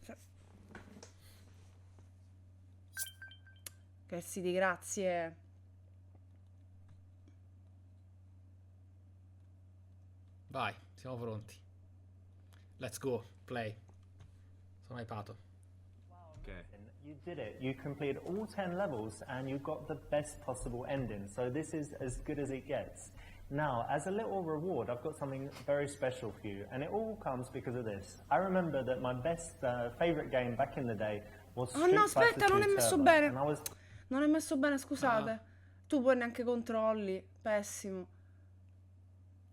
Grazie, grazie. Vai, siamo pronti. Let's go, play. Sono hypato. Okay. You did it. You completed all 10 levels and you got the best possible ending. So this is as good as it gets. Now, as a little reward, I've got something very special for you, and it all comes because of this. I remember that my best favorite game back in the day was Street no, Fighter aspetta, 2 non è messo Turbo, bene. and I was... Non è messo bene, scusate. Tu poi neanche controlli. Pessimo.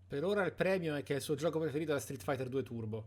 Per ora il premio è che il suo gioco preferito è Street Fighter 2 Turbo.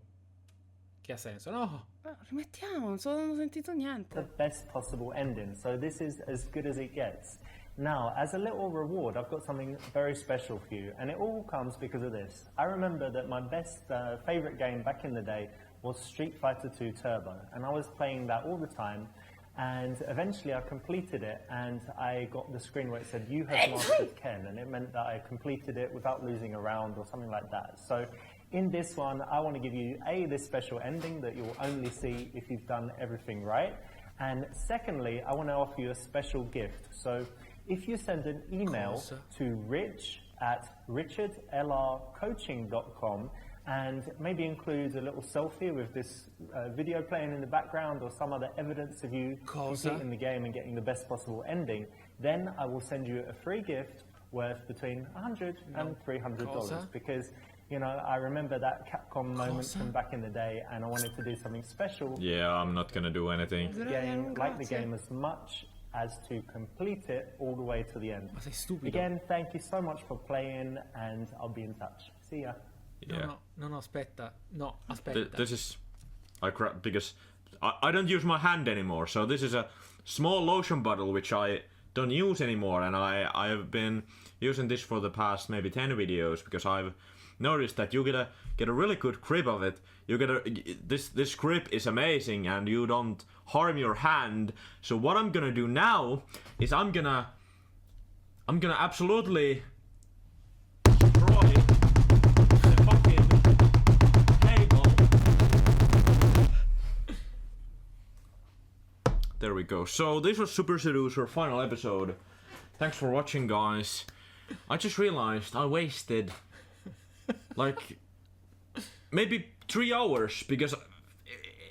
Che ha senso? No! Rimettiamo, non ho sentito niente. The best possible ending. So this is as good as it gets. Now, as a little reward, I've got something very special for you, and it all comes because of this. I remember that my best favorite game back in the day was Street Fighter 2 Turbo, and I was playing that all the time, and eventually I completed it, and I got the screen where it said, "You have mastered Ken," and it meant that I completed it without losing a round or something like that. So in this one, I want to give you, this special ending that you'll only see if you've done everything right, and secondly, I want to offer you a special gift. So if you send an email to rich@richardlrcoaching.com and maybe include a little selfie with this video playing in the background or some other evidence of you completing the game and getting the best possible ending, then I will send you a free gift worth between $100 and $300 because, you know, I remember that Capcom moment from back in the day and I wanted to do something special. Yeah, I'm not gonna do anything. Like the game as much as to complete it all the way to the end. Ma sei stupido. Again, thank you so much for playing and I'll be in touch. See ya. Yeah. No, aspetta. No, aspetta. This is... I crap because I don't use my hand anymore, so this is a small lotion bottle which I don't use anymore, and I've been using this for the past maybe 10 videos because I've notice that you get a really good grip of it. You get this grip is amazing, and you don't harm your hand. So what I'm gonna do now is I'm gonna absolutely destroy the fucking table. There we go. So this was Super Seducer final episode. Thanks for watching, guys. I just realized I wasted like maybe 3 hours because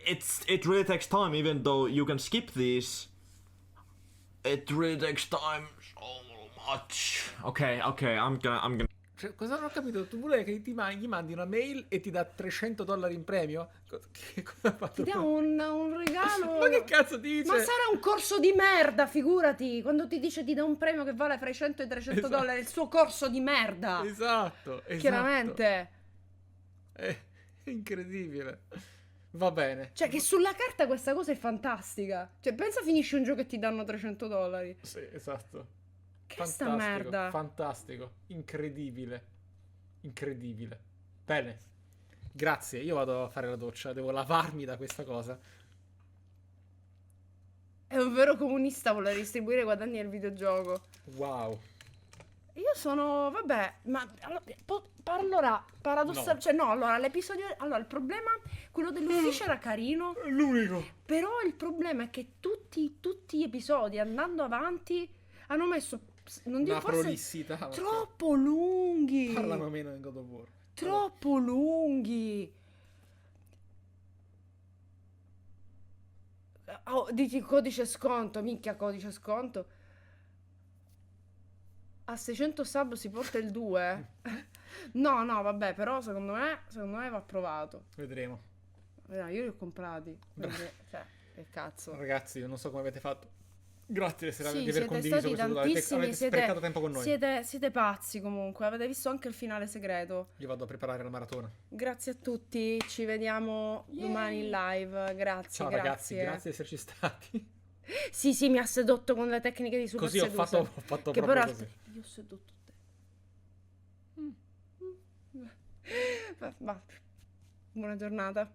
it really takes time, even though you can skip these. It really takes time so much. Okay, I'm gonna. Cioè, cosa non ho capito? Tu vuoi che gli mandi una mail e ti dà $300 in premio? Che cosa ha fatto? Ti dà un regalo. Ma che cazzo dice? Ma sarà un corso di merda, figurati. Quando ti dice ti dà un premio che vale fra i 100 e i $300, il suo corso di merda. Esatto. Chiaramente. È incredibile. Va bene. Cioè, che sulla carta questa cosa è fantastica. Cioè, pensa finisci un gioco e ti danno $300. Sì, esatto. Che sta merda. Fantastico, incredibile. Bene. Grazie, io vado a fare la doccia, devo lavarmi da questa cosa. È un vero comunista voler distribuire i guadagni del videogioco. Wow. Io sono, vabbè, ma allora, paradossal, No. cioè no, allora l'episodio, allora il problema, quello dell'ufficio era carino, L'unico. però il problema è che tutti gli episodi andando avanti hanno messo, non dico Una forse, prolissità. troppo lunghi, Parlano meno in God of War. troppo lunghi. Oh, dici codice sconto, minchia codice sconto. A 600 sub si porta il 2? No, vabbè, però secondo me va provato. Vedremo. Io li ho comprati. Perché, cioè, che cazzo. Ragazzi, io non so come avete fatto. Grazie di Sì, aver siete condiviso stati questo. tantissimi, Avete sprecato tempo con noi. siete pazzi comunque. Avete visto anche il finale segreto. Io vado a preparare la maratona. Grazie a tutti, ci vediamo domani in live. Grazie, Ciao ragazzi, grazie di esserci stati. Sì, mi ha sedotto con le tecniche di Super Così ho Seducer. fatto Che proprio però così. io ho sedotto te. Va. Buona giornata.